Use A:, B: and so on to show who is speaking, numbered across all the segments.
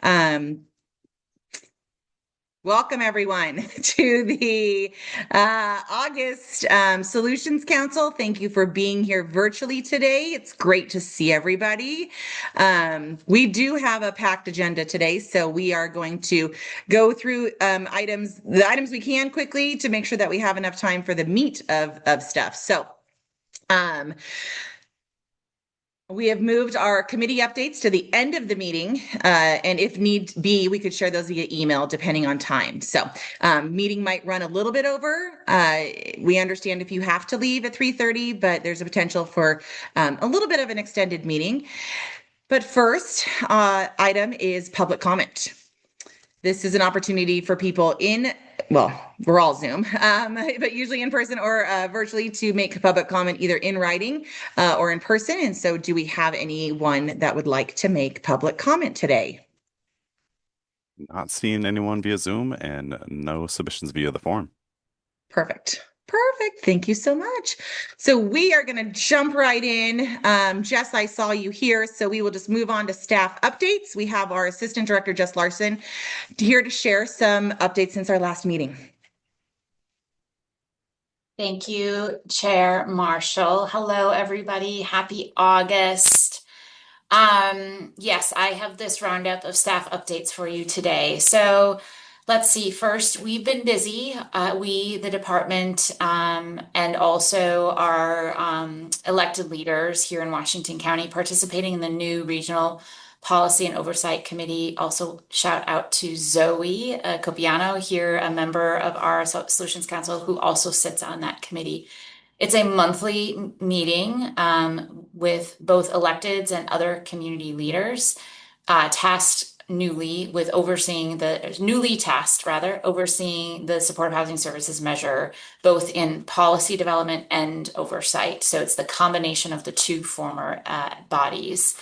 A: Um, Welcome everyone to the August Solutions Council. Thank you for being here virtually today. It's great to see everybody. We do have a packed agenda today, so we are going to go through the items we can quickly to make sure that we have enough time for the meat of stuff. So we have moved our committee updates to the end of the meeting, and if need be, we could share those via email depending on time. So meeting might run a little bit over. We understand if you have to leave at 3:30, but there's a potential for a little bit of an extended meeting. But first item is public comment. This is an opportunity for people we're all Zoom, but usually in person or virtually to make public comment either in writing or in person. And so do we have anyone that would like to make public comment today?
B: Not seeing anyone via Zoom and no submissions via the form.
A: Perfect. Perfect. Thank you so much. So we are going to jump right in. Jess, I saw you here, so we will just move on to staff updates. We have our Assistant Director, Jess Larson, here to share some updates since our last meeting.
C: Thank you, Chair Marshall. Hello, everybody. Happy August. Yes, I have this roundup of staff updates for you today. So let's see. First, we've been busy. The department, and also our elected leaders here in Washington County participating in the new Regional Policy and Oversight Committee. Also, shout out to Zoe Copiano here, a member of our Solutions Council who also sits on that committee. It's a monthly meeting with both electeds and other community leaders, tasked newly with overseeing overseeing the supportive housing services measure, both in policy development and oversight. So it's the combination of the two former bodies.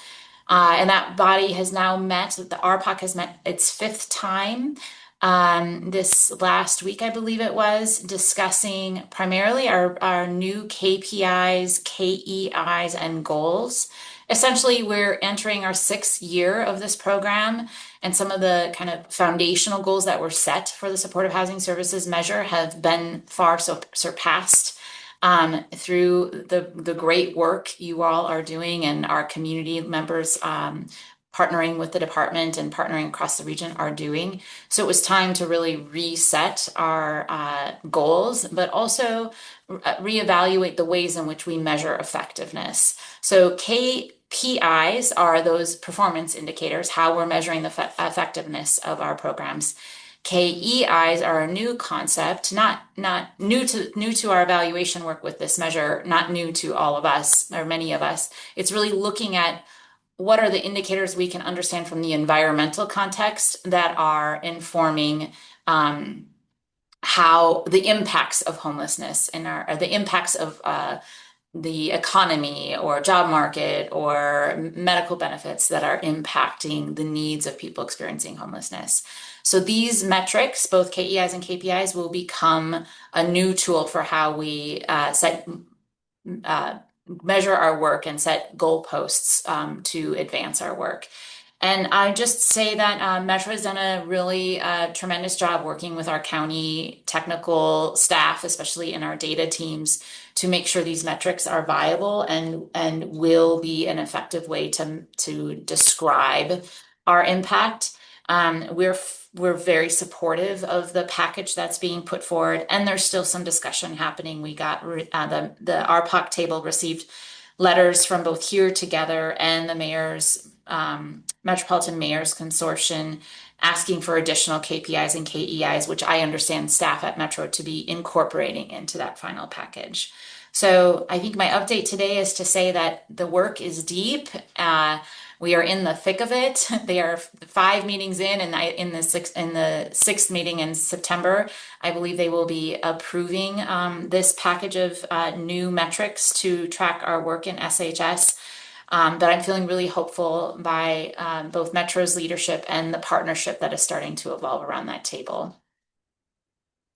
C: And that body has now met, the RPOC has met its fifth time this last week, I believe it was, discussing primarily our new KPIs, KEIs, and goals. Essentially, we're entering our sixth year of this program, and some of the kind of foundational goals that were set for the supportive housing services measure have been far surpassed through the great work you all are doing, and our community members partnering with the department and partnering across the region are doing. So it was time to really reset our goals, but also reevaluate the ways in which we measure effectiveness. So KPIs are those performance indicators, how we're measuring the effectiveness of our programs. KEIs are a new concept, not new to our evaluation work with this measure, not new to all of us or many of us. It's really looking at what are the indicators we can understand from the environmental context that are informing how the impacts of homelessness and the impacts of the economy or job market or medical benefits that are impacting the needs of people experiencing homelessness. So these metrics, both KEIs and KPIs, will become a new tool for how we measure our work and set goalposts to advance our work. And I just say that Metro has done a really tremendous job working with our county technical staff, especially in our data teams, to make sure these metrics are viable and will be an effective way to describe our impact. We're very supportive of the package that's being put forward, and there's still some discussion happening. We got the RPOC table received letters from both Here Together and the Metropolitan Mayors Consortium asking for additional KPIs and KEIs, which I understand staff at Metro to be incorporating into that final package. So I think my update today is to say that the work is deep. We are in the thick of it. They are 5 meetings in, and in the sixth meeting in September, I believe they will be approving this package of new metrics to track our work in SHS. But I'm feeling really hopeful by both Metro's leadership and the partnership that is starting to evolve around that table.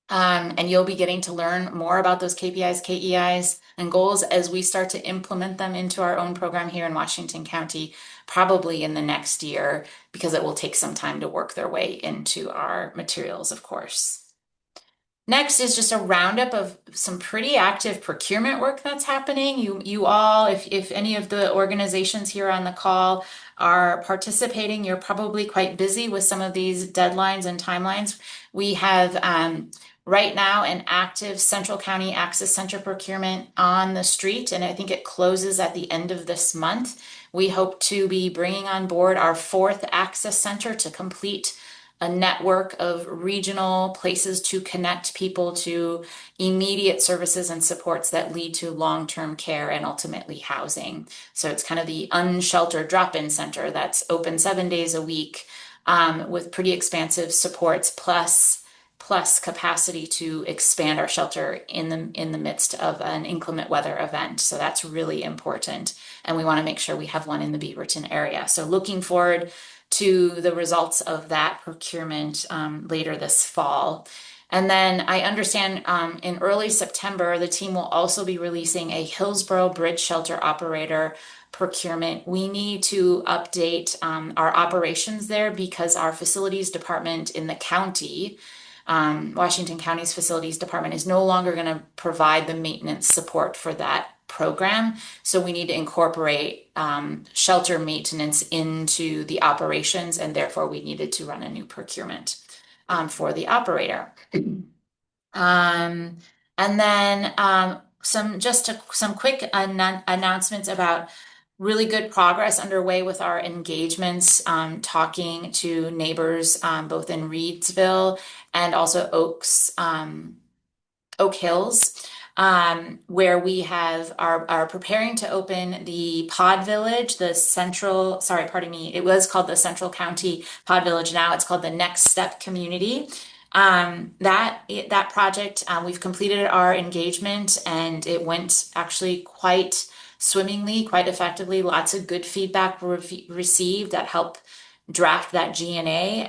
C: And you'll be getting to learn more about those KPIs, KEIs, and goals as we start to implement them into our own program here in Washington County, probably in the next year, because it will take some time to work their way into our materials, of course. Next is just a roundup of some pretty active procurement work that's happening. You all, if any of the organizations here on the call are participating, you're probably quite busy with some of these deadlines and timelines. We have right now an active Central County Access Center procurement on the street, and I think it closes at the end of this month. We hope to be bringing on board our 4th Access Center to complete a network of regional places to connect people to immediate services and supports that lead to long-term care and ultimately housing. So it's kind of the unsheltered drop-in center that's open 7 days a week, with pretty expansive supports plus capacity to expand our shelter in the midst of an inclement weather event. So that's really important. And we want to make sure we have one in the Beaverton area. So looking forward to the results of that procurement later this fall. And then I understand in early September, the team will also be releasing a Hillsborough Bridge Shelter Operator procurement. We need to update our operations there because our facilities department in the county, Washington County's facilities department, is no longer going to provide the maintenance support for that program. So we need to incorporate shelter maintenance into the operations, and therefore we needed to run a new procurement for the operator. And then some quick announcements about really good progress underway with our engagements, talking to neighbors both in Reedsville and also Oak Hills, where we are preparing to open the Pod Village, it was called the Central County Pod Village. Now it's called the Next Step Community. That project, we've completed our engagement and it went actually quite swimmingly, quite effectively. Lots of good feedback received that helped draft that G&A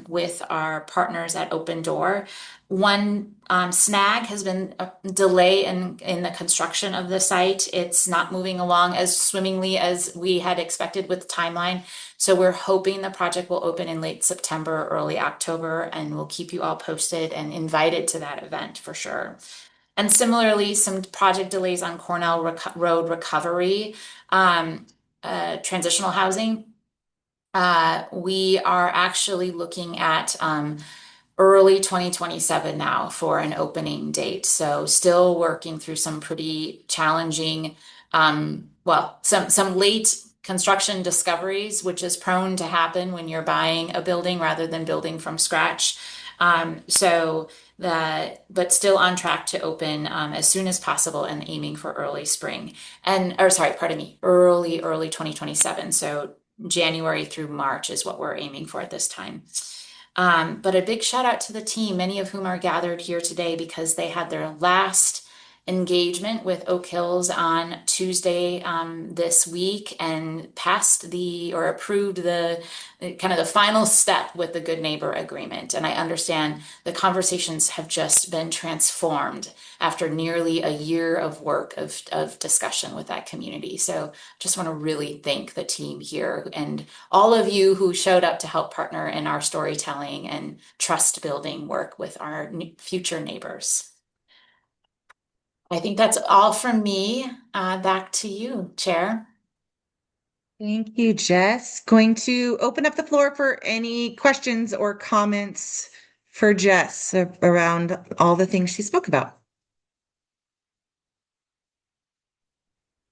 C: with our partners at Open Door. One snag has been a delay in the construction of the site. It's not moving along as swimmingly as we had expected with the timeline. So we're hoping the project will open in late September, early October, and we'll keep you all posted and invited to that event for sure. And similarly, some project delays on Cornell Road recovery, transitional housing. We are actually looking at early 2027 now for an opening date. So still working through some pretty challenging, some late construction discoveries, which is prone to happen when you're buying a building rather than building from scratch. But still on track to open as soon as possible and aiming for early 2027. So January through March is what we're aiming for at this time. But a big shout out to the team, many of whom are gathered here today because they had their last engagement with Oak Hills on Tuesday this week and approved the final step with the Good Neighbor Agreement. And I understand the conversations have just been transformed after nearly a year of work of discussion with that community. So just want to really thank the team here and all of you who showed up to help partner in our storytelling and trust building work with our future neighbors. I think that's all from me. Back to you, Chair.
A: Thank you, Jess. Going to open up the floor for any questions or comments for Jess around all the things she spoke about.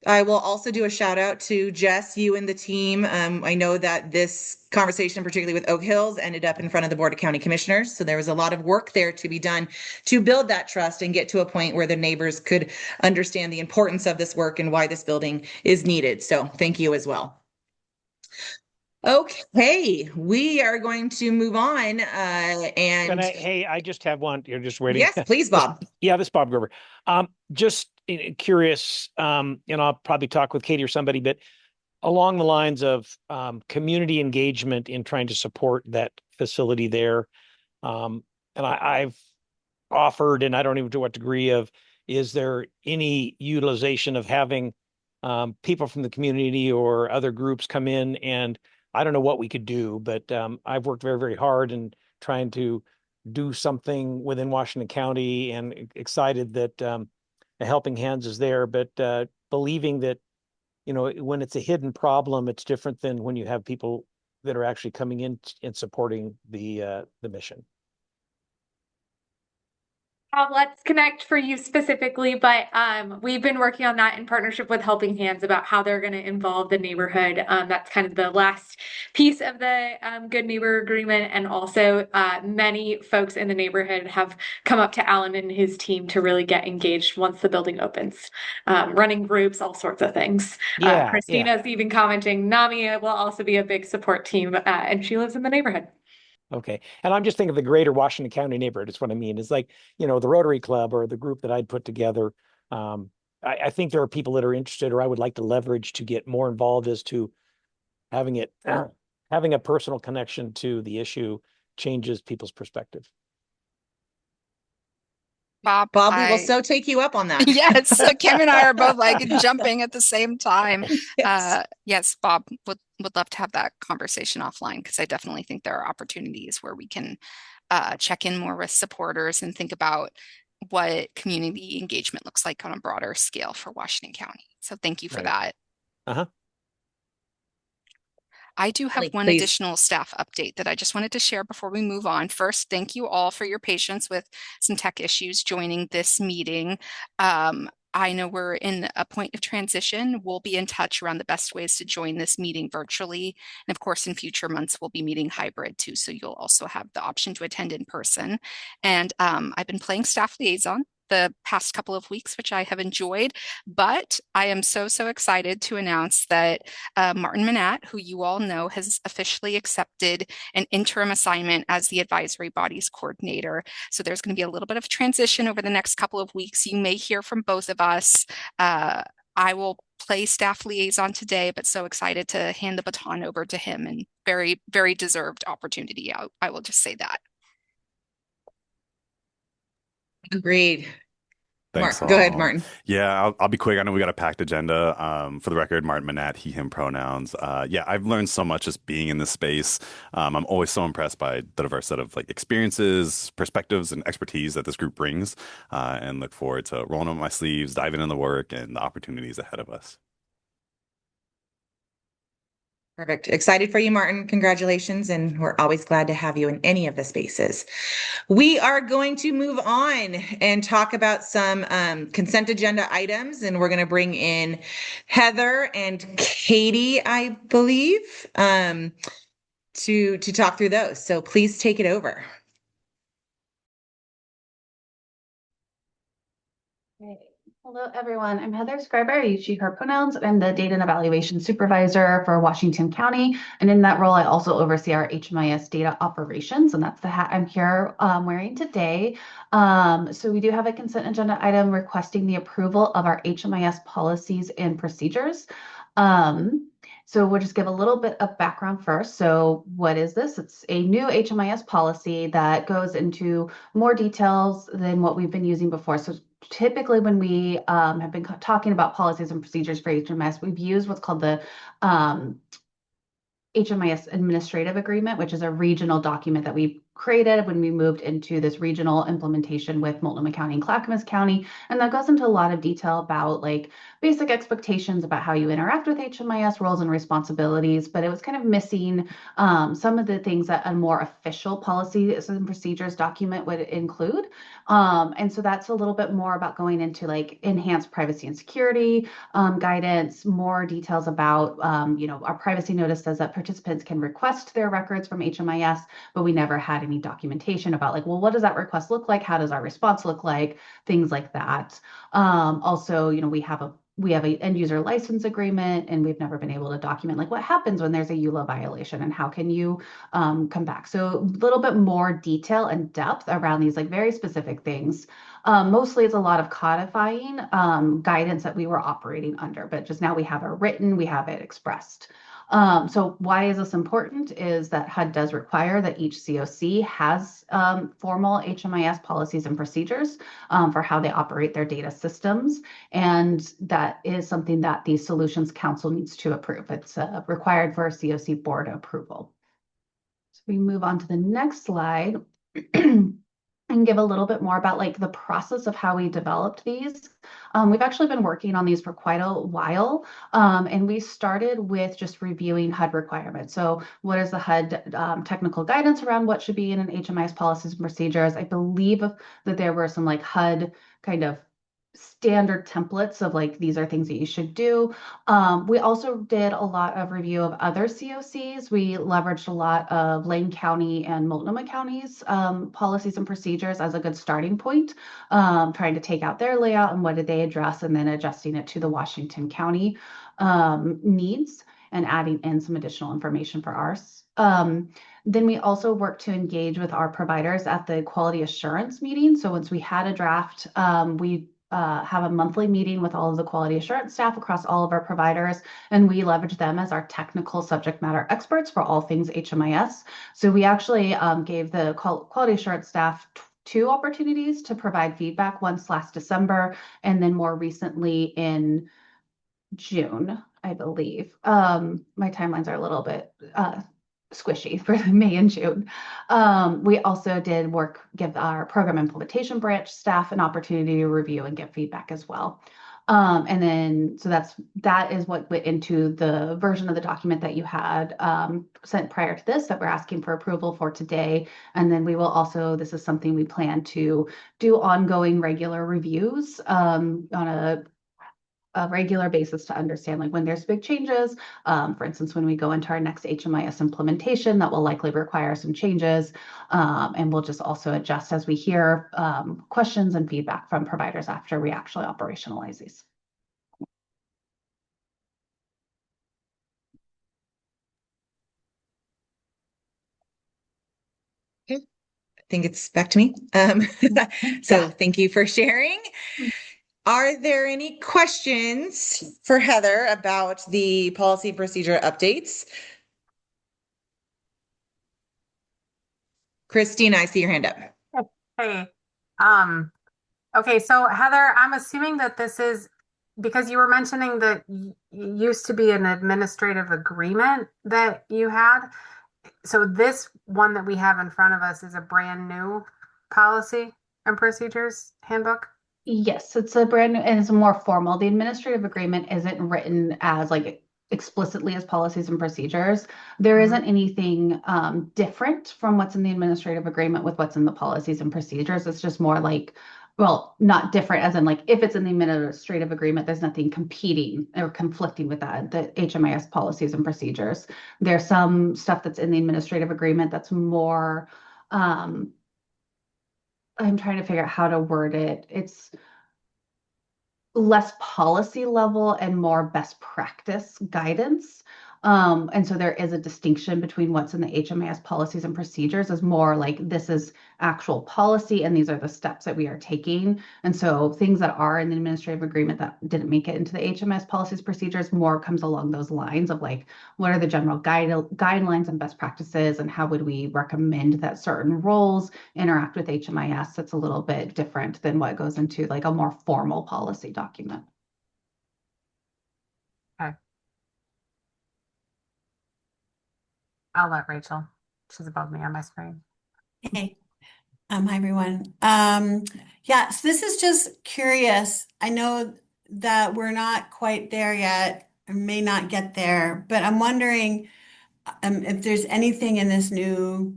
A: I will also do a shout out to Jess, you and the team. I know that this conversation, particularly with Oak Hills, ended up in front of the Board of County Commissioners. So there was a lot of work there to be done to build that trust and get to a point where the neighbors could understand the importance of this work and why this building is needed. So thank you as well. Okay, we are going to move on.
D: I just have one. You're just waiting.
A: Yes, please, Bob.
D: This is Bob Gerber. Just curious, I'll probably talk with Katie or somebody, but along the lines of community engagement in trying to support that facility there. And I've offered, and I don't even know to what degree of, is there any utilization of having people from the community or other groups come in? And I don't know what we could do, but I've worked very, very hard in trying to do something within Washington County, and excited that the Helping Hands is there, but believing that, you know, when it's a hidden problem, it's different than when you have people that are actually coming in and supporting the mission.
E: Let's Connect for you specifically, but we've been working on that in partnership with Helping Hands about how they're going to involve the neighborhood. That's kind of the last piece of the Good Neighbor Agreement, and also many folks in the neighborhood have come up to Alan and his team to really get engaged once the building opens, running groups, all sorts of things.
D: Yeah,
E: Christina's even commenting NAMI will also be a big support team, and she lives in the neighborhood.
D: Okay. And I'm just thinking of the greater Washington County neighborhood is what I mean. It's like, you know, the Rotary Club or the group that I'd put together. I think there are people that are interested, or I would like to leverage to get more involved, as to having it, having a personal connection to the issue changes people's perspective.
F: Bob,
A: Bob, we will so take you up on that.
F: Yes, Kim and I are both like jumping at the same time.
A: Yes.
F: Yes, Bob, would love to have that conversation offline, because I definitely think there are opportunities where we can check in more with supporters and think about what community engagement looks like on a broader scale for Washington County. So thank you for that.
D: Uh-huh.
F: I do have one
A: Please.
F: additional staff update that I just wanted to share before we move on. First, thank you all for your patience with some tech issues joining this meeting. I know we're in a point of transition. We'll be in touch around the best ways to join this meeting virtually. And of course, in future months, we'll be meeting hybrid too. So you'll also have the option to attend in person. And I've been playing staff liaison the past couple of weeks, which I have enjoyed, but I am so excited to announce that Martin Manat, who you all know, has officially accepted an interim assignment as the advisory bodies coordinator. So there's going to be a little bit of transition over the next couple of weeks. You may hear from both of us. I will play staff liaison today, but so excited to hand the baton over to him, and very, very deserved opportunity. I will just say that.
A: Agreed.
B: Thanks.
A: Go ahead, Martin.
B: Yeah, I'll be quick. I know we got a packed agenda. For the record, Martin Manat, he, him pronouns. Yeah, I've learned so much just being in this space. I'm always so impressed by the diverse set of like experiences, perspectives, and expertise that this group brings, and look forward to rolling up my sleeves, diving in the work and the opportunities ahead of us.
A: Perfect. Excited for you, Martin. Congratulations. And we're always glad to have you in any of the spaces. We are going to move on and talk about some consent agenda items. And we're going to bring in Heather and Katie, I believe, to talk through those. So please take it over.
G: Hello, everyone. I'm Heather Scriber. I use she, her pronouns. I'm the Data and Evaluation Supervisor for Washington County. And in that role, I also oversee our HMIS data operations. And that's the hat I'm here wearing today. So we do have a consent agenda item requesting the approval of our HMIS policies and procedures. So we'll just give a little bit of background first. So what is this? It's a new HMIS policy that goes into more details than what we've been using before. So typically when we have been talking about policies and procedures for HMIS, we've used what's called the HMIS Administrative Agreement, which is a regional document that we created when we moved into this regional implementation with Multnomah County and Clackamas County. And that goes into a lot of detail about like basic expectations about how you interact with HMIS, roles and responsibilities, but it was kind of missing some of the things that a more official policies and procedures document would include. And so that's a little bit more about going into like enhanced privacy and security guidance, more details about, our privacy notice says that participants can request their records from HMIS, but we never had any documentation about like, well, what does that request look like? How does our response look like? Things like that. Also, we have a end user license agreement, and we've never been able to document like what happens when there's a EULA violation and how can you come back. So a little bit more detail and depth around these like very specific things. Mostly it's a lot of codifying guidance that we were operating under, but just now we have it written, we have it expressed. So why is this important is that HUD does require that each COC has formal HMIS policies and procedures for how they operate their data systems. And that is something that the Solutions Council needs to approve. It's required for a COC board approval. So we move on to the next slide and give a little bit more about like the process of how we developed these. We've actually been working on these for quite a while, and we started with just reviewing HUD requirements. So what is the HUD technical guidance around what should be in an HMIS policies and procedures? I believe that there were some like HUD kind of standard templates of like, these are things that you should do. We also did a lot of review of other COCs. We leveraged a lot of Lane County and Multnomah County's policies and procedures as a good starting point, trying to take out their layout and what did they address, and then adjusting it to the Washington County needs and adding in some additional information for ours. Then we also worked to engage with our providers at the quality assurance meeting. So once we had a draft, we have a monthly meeting with all of the quality assurance staff across all of our providers, and we leverage them as our technical subject matter experts for all things HMIS. So we actually gave the quality assurance staff 2 opportunities to provide feedback, once last December, and then more recently in June, I believe. My timelines are a little bit squishy for May and June. We also did give our program implementation branch staff an opportunity to review and give feedback as well. And then, so that is what went into the version of the document that you had sent prior to this, that we're asking for approval for today. And then we will also, this is something we plan to do ongoing regular reviews on a regular basis to understand like when there's big changes. For instance, when we go into our next HMIS implementation, that will likely require some changes. And we'll just also adjust as we hear questions and feedback from providers after we actually operationalize these.
A: I think it's back to me. So thank you for sharing. Are there any questions for Heather about the policy procedure updates? Christine, I see your hand up.
H: Hey, okay, so Heather, I'm assuming that this is because you were mentioning that used to be an administrative agreement that you had. So this one that we have in front of us is a brand new policy and procedures handbook?
G: Yes, it's a brand new, and it's more formal. The administrative agreement isn't written as like explicitly as policies and procedures. There isn't anything different from what's in the administrative agreement with what's in the policies and procedures. It's just more like, well, not different as in like, if it's in the administrative agreement, there's nothing competing or conflicting with that, the HMIS policies and procedures. There's some stuff that's in the administrative agreement that's more, I'm trying to figure out how to word it. It's less policy level and more best practice guidance. And so there is a distinction between what's in the HMIS policies and procedures is more like this is actual policy and these are the steps that we are taking. And so things that are in the administrative agreement that didn't make it into the HMIS policies procedures more comes along those lines of like, what are the general guidelines and best practices and how would we recommend that certain roles interact with HMIS? That's a little bit different than what goes into like a more formal policy document.
H: Okay. I'll let Rachel. She's above me on my screen.
I: Hey, hi everyone. Yeah, so this is just curious. I know that we're not quite there yet, or may not get there, but I'm wondering if there's anything in this new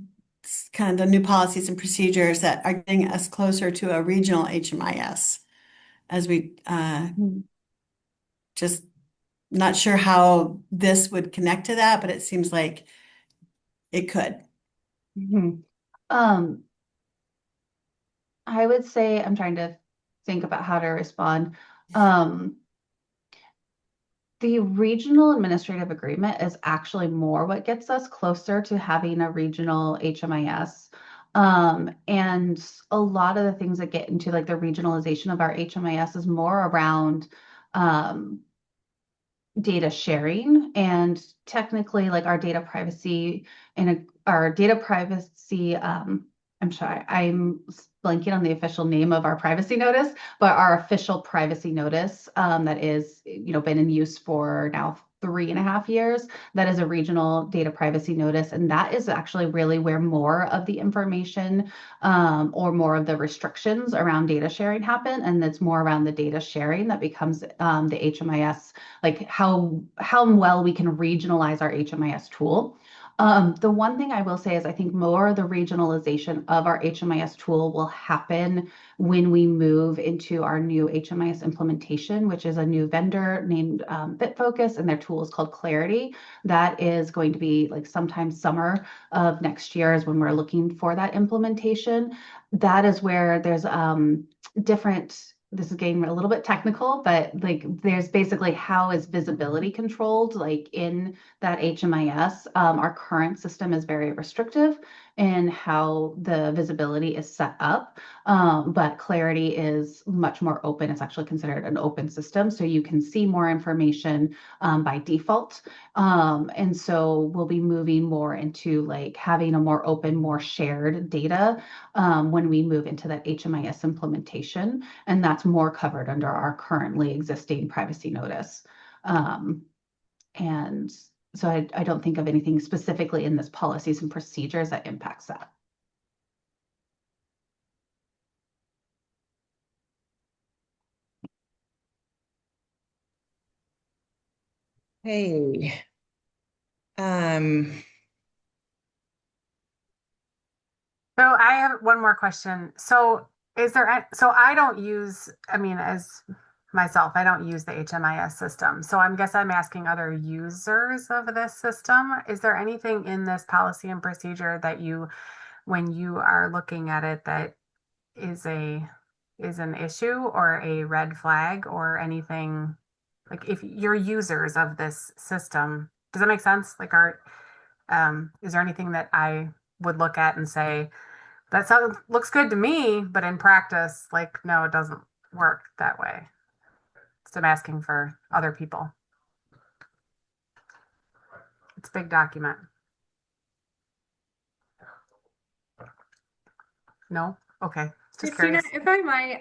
I: kind of the new policies and procedures that are getting us closer to a regional HMIS as we just not sure how this would connect to that, but it seems like it could.
G: I would say I'm trying to think about how to respond. The regional administrative agreement is actually more what gets us closer to having a regional HMIS. And a lot of the things that get into like the regionalization of our HMIS is more around data sharing, and technically like our data privacy and our data privacy I'm sorry, I'm blanking on the official name of our privacy notice, but our official privacy notice that is, been in use for now 3.5 years. That is a regional data privacy notice, and that is actually really where more of the information or more of the restrictions around data sharing happen, and it's more around the data sharing that becomes the HMIS, like how well we can regionalize our HMIS tool. The one thing I will say is I think more of the regionalization of our HMIS tool will happen when we move into our new HMIS implementation, which is a new vendor named BitFocus, and their tool is called Clarity. That is going to be like sometime summer of next year is when we're looking for that implementation. That is where there's different, this is getting a little bit technical, but like there's basically how is visibility controlled like in that HMIS. Our current system is very restrictive in how the visibility is set up, but Clarity is much more open. It's actually considered an open system, so you can see more information by default. And so we'll be moving more into like having a more open, more shared data when we move into that HMIS implementation, and that's more covered under our currently existing privacy notice. And so I don't think of anything specifically in this policies and procedures that impacts that.
A: Hey.
H: So I have one more question. So so I don't use, I mean, as myself, I don't use the HMIS system. So I guess I'm asking other users of this system. Is there anything in this policy and procedure that when you are looking at it, that is an issue or a red flag or anything, like if you're users of this system, does that make sense? Like is there anything that I would look at and say, that looks good to me, but in practice, like, no, it doesn't work that way. So I'm asking for other people. It's a big document. No? Okay. Just
E: Christina,
H: curious.
E: if I might,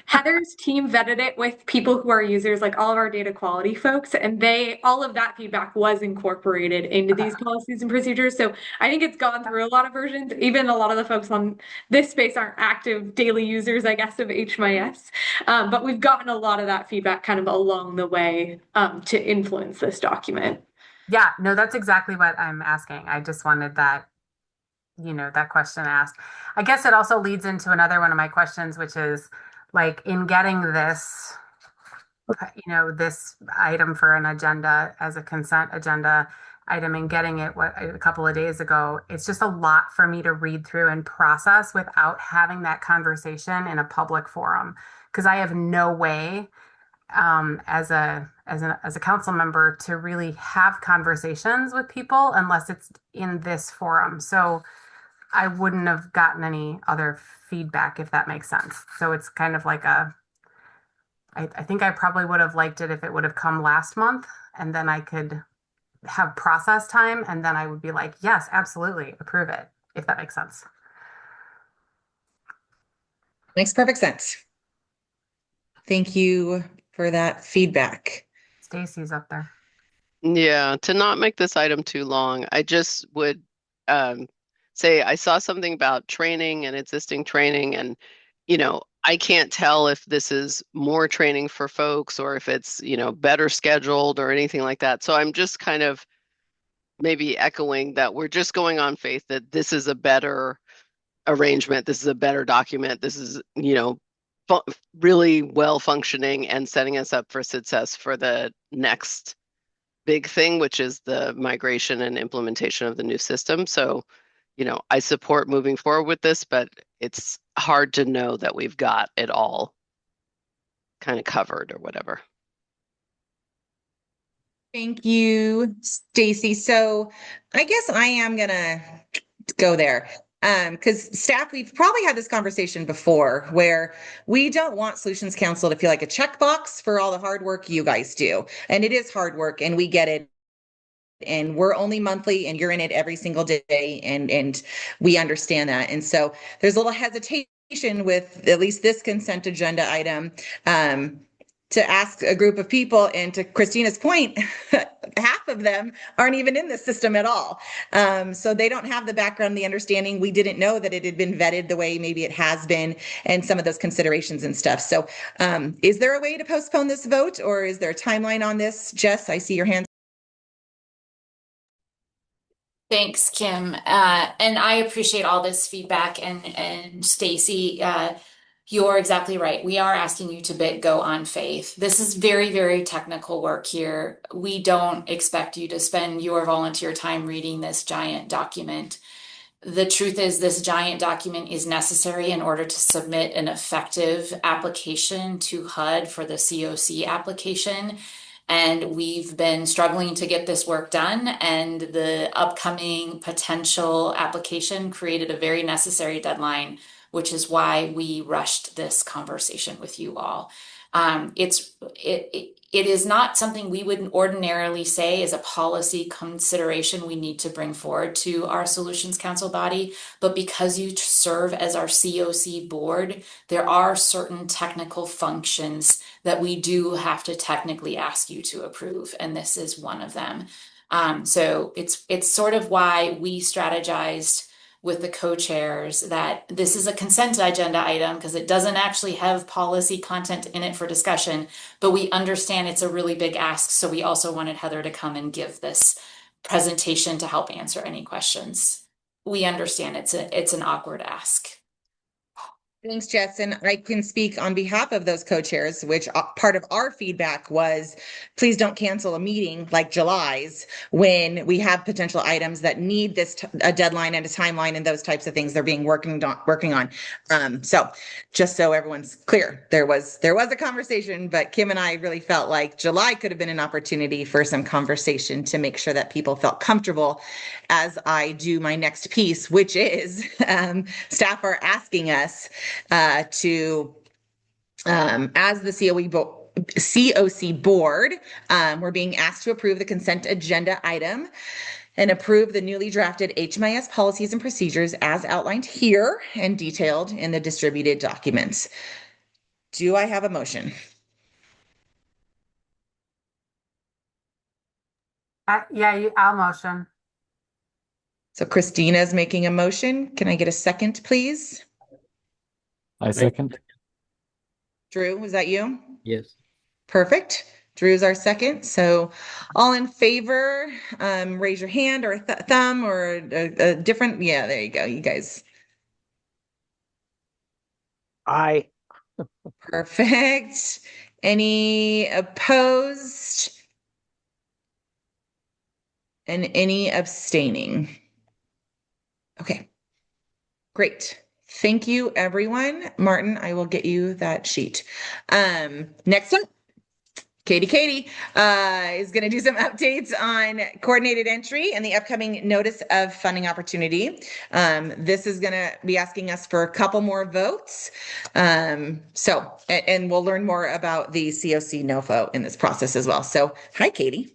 E: Heather's team vetted it with people who are users, like all of our data quality folks, and all of that feedback was incorporated into these policies and procedures. So I think it's gone through a lot of versions. Even a lot of the folks on this space aren't active daily users, I guess, of HMIS. But we've gotten a lot of that feedback kind of along the way to influence this document.
H: Yeah, no, that's exactly what I'm asking. I just wanted that question asked. I guess it also leads into another one of my questions, which is like in getting this, this item for an agenda as a consent agenda item and getting it a couple of days ago, it's just a lot for me to read through and process without having that conversation in a public forum, because I have no way as a council member to really have conversations with people unless it's in this forum. So I wouldn't have gotten any other feedback, if that makes sense. So it's kind of like I think I probably would have liked it if it would have come last month, and then I could have process time, and then I would be like, yes, absolutely, approve it, if that makes sense.
A: Makes perfect sense. Thank you for that feedback.
H: Stacy's up there.
J: Yeah, to not make this item too long, I just would say I saw something about training and existing training, and I can't tell if this is more training for folks or if it's better scheduled or anything like that. So I'm just kind of maybe echoing that we're just going on faith that this is a better arrangement, this is a better document, this is really well functioning and setting us up for success for the next big thing, which is the migration and implementation of the new system. So, I support moving forward with this, but it's hard to know that we've got it all kind of covered or whatever.
A: Thank you, Stacy. So I guess I am gonna go there. because staff, we've probably had this conversation before where we don't want Solutions Council to feel like a checkbox for all the hard work you guys do. And it is hard work, and we get it. And we're only monthly, and you're in it every single day, and we understand that. And so there's a little hesitation with at least this consent agenda item to ask a group of people, and to Christina's point, half of them aren't even in the system at all. So they don't have the background, the understanding. We didn't know that it had been vetted the way maybe it has been, and some of those considerations and stuff. So is there a way to postpone this vote, or is there a timeline on this? Jess, I see your hand.
C: Thanks, Kim. And I appreciate all this feedback, and Stacy, you're exactly right. We are asking you to go on faith. This is very, very technical work here. We don't expect you to spend your volunteer time reading this giant document. The truth is, this giant document is necessary in order to submit an effective application to HUD for the COC application. And we've been struggling to get this work done, and the upcoming potential application created a very necessary deadline, which is why we rushed this conversation with you all. It is not something we would ordinarily say is a policy consideration we need to bring forward to our Solutions Council body, but because you serve as our COC board, there are certain technical functions that we do have to technically ask you to approve, and this is one of them. So it's sort of why we strategized with the co-chairs that this is a consent agenda item, because it doesn't actually have policy content in it for discussion, but we understand it's a really big ask. So we also wanted Heather to come and give this presentation to help answer any questions. We understand it's an awkward ask.
A: Thanks, Jess. And I can speak on behalf of those co-chairs, which part of our feedback was, please don't cancel a meeting like July's when we have potential items that need a deadline and a timeline and those types of things they're being working on. So just so everyone's clear, there was a conversation, but Kim and I really felt like July could have been an opportunity for some conversation to make sure that people felt comfortable as I do my next piece, which is staff are asking us to, as the COC board, we're being asked to approve the consent agenda item and approve the newly drafted HMIS policies and procedures as outlined here and detailed in the distributed documents. Do I have a motion?
H: Yeah, I'll motion.
A: So Christina's making a motion. Can I get a second, please?
K: I second.
A: Drew, was that you?
K: Yes.
A: Perfect. Drew's our second. So all in favor, raise your hand or a thumb or a different. Yeah, there you go. You guys.
D: Aye.
A: Perfect. Any opposed? And any abstaining? Okay, great. Thank you, everyone. Martin, I will get you that sheet. Next up, Katie is going to do some updates on coordinated entry and the upcoming notice of funding opportunity. This is going to be asking us for a couple more votes. And we'll learn more about the COC NOFO in this process as well. So hi, Katie.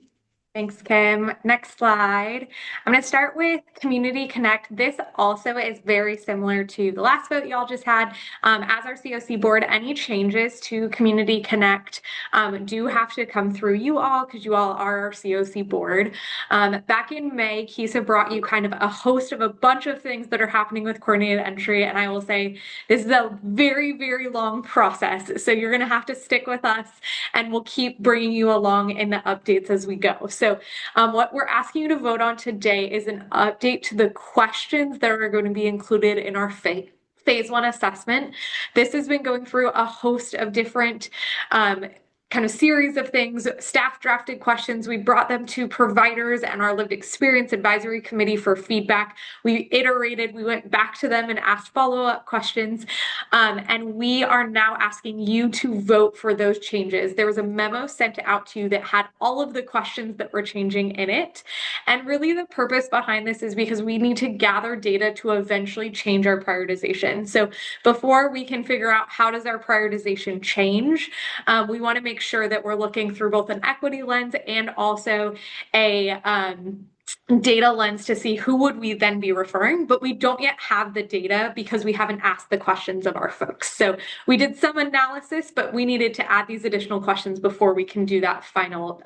E: Thanks, Kim. Next slide. I'm going to start with Community Connect. This also is very similar to the last vote y'all just had. As our COC board, any changes to Community Connect do have to come through you all because you all are our COC board. Back in May, Kisa brought you kind of a host of a bunch of things that are happening with coordinated entry. And I will say this is a very, very long process. So you're going to have to stick with us and we'll keep bringing you along in the updates as we go. So what we're asking you to vote on today is an update to the questions that are going to be included in our phase one assessment. This has been going through a host of different kind of series of things. Staff drafted questions. We brought them to providers and our lived experience advisory committee for feedback. We iterated, we went back to them and asked follow-up questions. And we are now asking you to vote for those changes. There was a memo sent out to you that had all of the questions that we're changing in it. And really the purpose behind this is because we need to gather data to eventually change our prioritization. So before we can figure out how does our prioritization change, we want to make sure that we're looking through both an equity lens and also a data lens to see who would we then be referring, but we don't yet have the data because we haven't asked the questions of our folks. So we did some analysis, but we needed to add these additional questions before we can do that final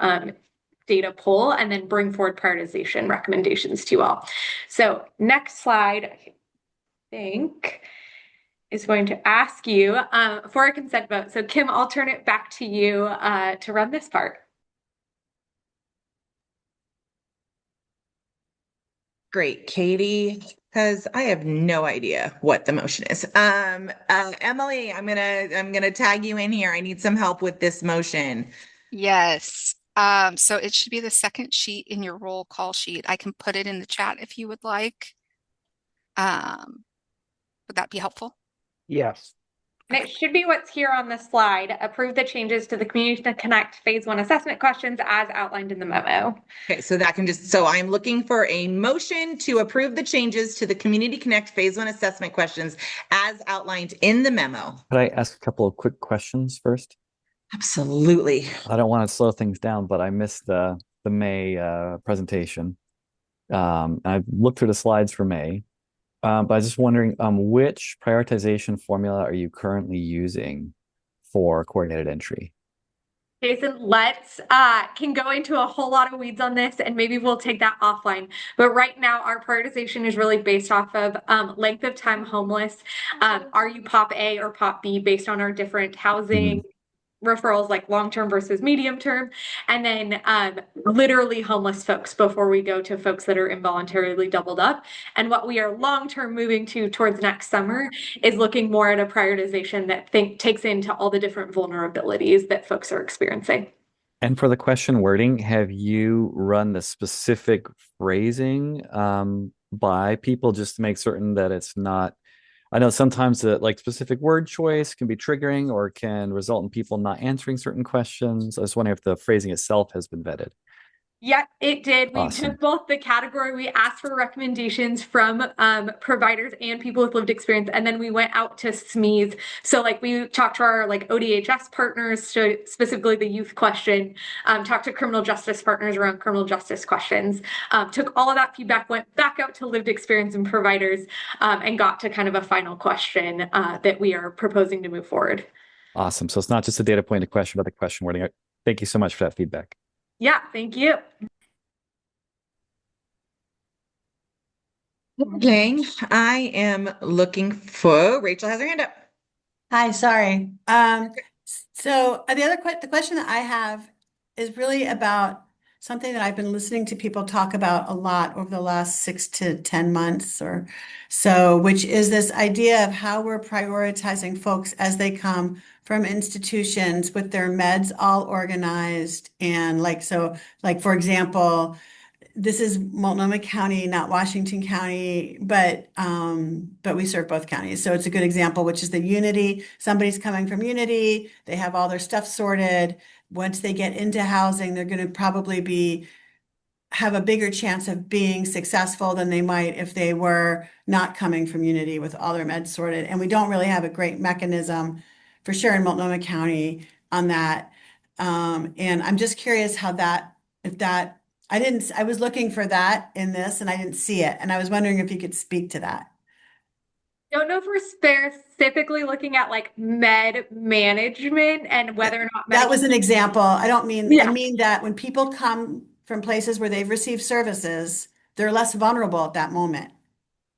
E: data pull and then bring forward prioritization recommendations to you all. So next slide, I think, is going to ask you for a consent vote. So Kim, I'll turn it back to you to run this part.
A: Great, Katie, because I have no idea what the motion is. Emily, I'm gonna tag you in here. I need some help with this motion.
F: Yes. So it should be the second sheet in your roll call sheet. I can put it in the chat if you would like. Would that be helpful?
D: Yes.
E: And it should be what's here on the slide. Approve the changes to the Community Connect Phase 1 assessment questions as outlined in the memo.
A: Okay, so that can so I'm looking for a motion to approve the changes to the Community Connect Phase 1 assessment questions as outlined in the memo.
K: Could I ask a couple of quick questions first?
A: Absolutely.
K: I don't want to slow things down, but I missed the May presentation. I looked through the slides for May. But I was just wondering, which prioritization formula are you currently using for coordinated entry?
E: Jason, let's can go into a whole lot of weeds on this, and maybe we'll take that offline. But right now, our prioritization is really based off of length of time homeless. Are you POP A or POP B based on our different housing referrals, like long-term versus medium-term, and then literally homeless folks before we go to folks that are involuntarily doubled up. And what we are long-term moving to towards next summer is looking more at a prioritization that takes into all the different vulnerabilities that folks are experiencing.
K: And for the question wording, have you run the specific phrasing by people just to make certain that it's not, I know sometimes the specific word choice can be triggering or can result in people not answering certain questions. I was wondering if the phrasing itself has been vetted.
E: Yeah, it did. We
K: Awesome.
E: took both the category, we asked for recommendations from providers and people with lived experience, and then we went out to SMEs. So we talked to our ODHS partners, so specifically the youth question, talked to criminal justice partners around criminal justice questions, took all of that feedback, went back out to lived experience and providers, and got to kind of a final question that we are proposing to move forward.
K: Awesome. So it's not just a data point question, but the question wording. Thank you so much for that feedback.
E: Yeah, thank you.
A: Okay, I am looking for, Rachel has her hand up.
I: Hi, sorry. So the question that I have is really about something that I've been listening to people talk about a lot over the last 6 to 10 months or so, which is this idea of how we're prioritizing folks as they come from institutions with their meds all organized. And for example, this is Multnomah County, not Washington County, but we serve both counties. So it's a good example, which is the Unity. Somebody's coming from Unity. They have all their stuff sorted. Once they get into housing, they're going to probably have a bigger chance of being successful than they might if they were not coming from Unity with all their meds sorted. And we don't really have a great mechanism for sure in Multnomah County on that. And I'm just curious I was looking for that in this and I didn't see it. And I was wondering if you could speak to that.
E: Don't know if we're specifically looking at med management and whether or not
I: that was an example. I don't mean,
E: Yeah.
I: I mean that when people come from places where they've received services, they're less vulnerable at that moment,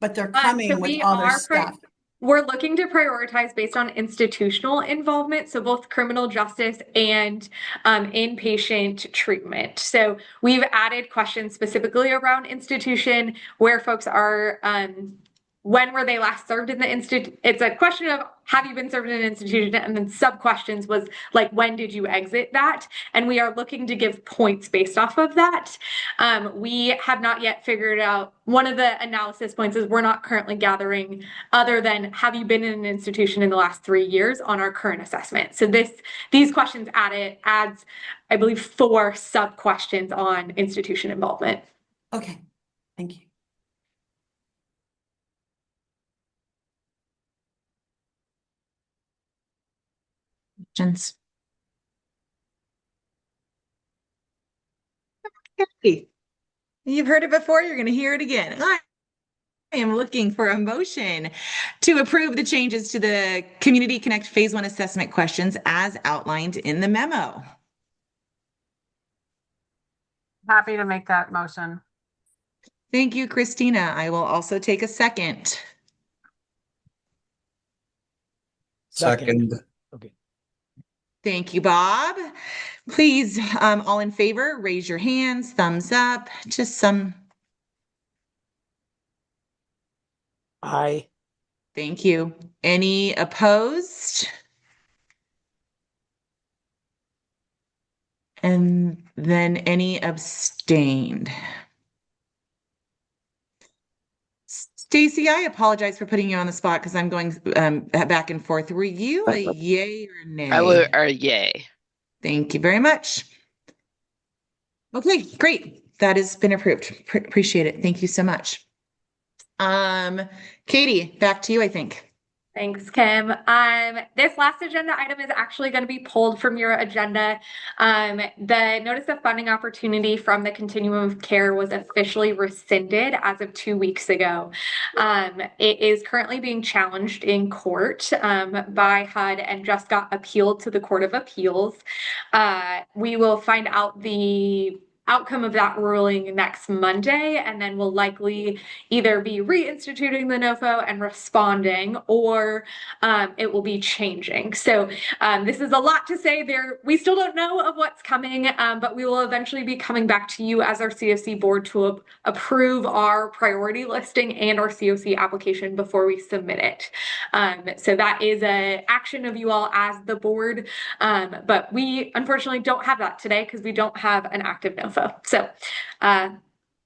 I: but they're coming
E: So
I: with
E: we
I: all their
E: are
I: stuff.
E: We're looking to prioritize based on institutional involvement, so both criminal justice and inpatient treatment. So we've added questions specifically around institution where folks are when were they last served in the institute? It's a question of, have you been served in an institution? And then sub questions was like, when did you exit that? And we are looking to give points based off of that. We have not yet figured out, one of the analysis points is we're not currently gathering other than, have you been in an institution in the last 3 years on our current assessment? So these questions adds, I believe, 4 sub questions on institution involvement.
I: Okay, thank you.
A: Questions? Okay. You've heard it before, you're going to hear it again. I am looking for a motion to approve the changes to the Community Connect Phase 1 assessment questions as outlined in the memo.
H: Happy to make that motion.
A: Thank you, Christina. I will also take a second.
D: Second. Okay.
A: Thank you, Bob. Please, all in favor, raise your hands, thumbs up, just some.
D: Aye.
A: Thank you. Any opposed? And then any abstained? Stacy, I apologize for putting you on the spot because I'm going back and forth. Were you a yay or nay?
J: I would, or yay.
A: Thank you very much. Okay, great. That has been approved. Appreciate it. Thank you so much. Katie, back to you, I think.
E: Thanks, Kim. This last agenda item is actually going to be pulled from your agenda. The notice of funding opportunity from the Continuum of Care was officially rescinded as of 2 weeks ago. It is currently being challenged in court by HUD and just got appealed to the Court of Appeals. We will find out the outcome of that ruling next Monday, and then we'll likely either be reinstituting the NOFO and responding, or it will be changing. So this is a lot to say there. We still don't know of what's coming, but we will eventually be coming back to you as our COC board to approve our priority listing and our COC application before we submit it. So that is an action of you all as the board, but we unfortunately don't have that today because we don't have an active NOFO. So a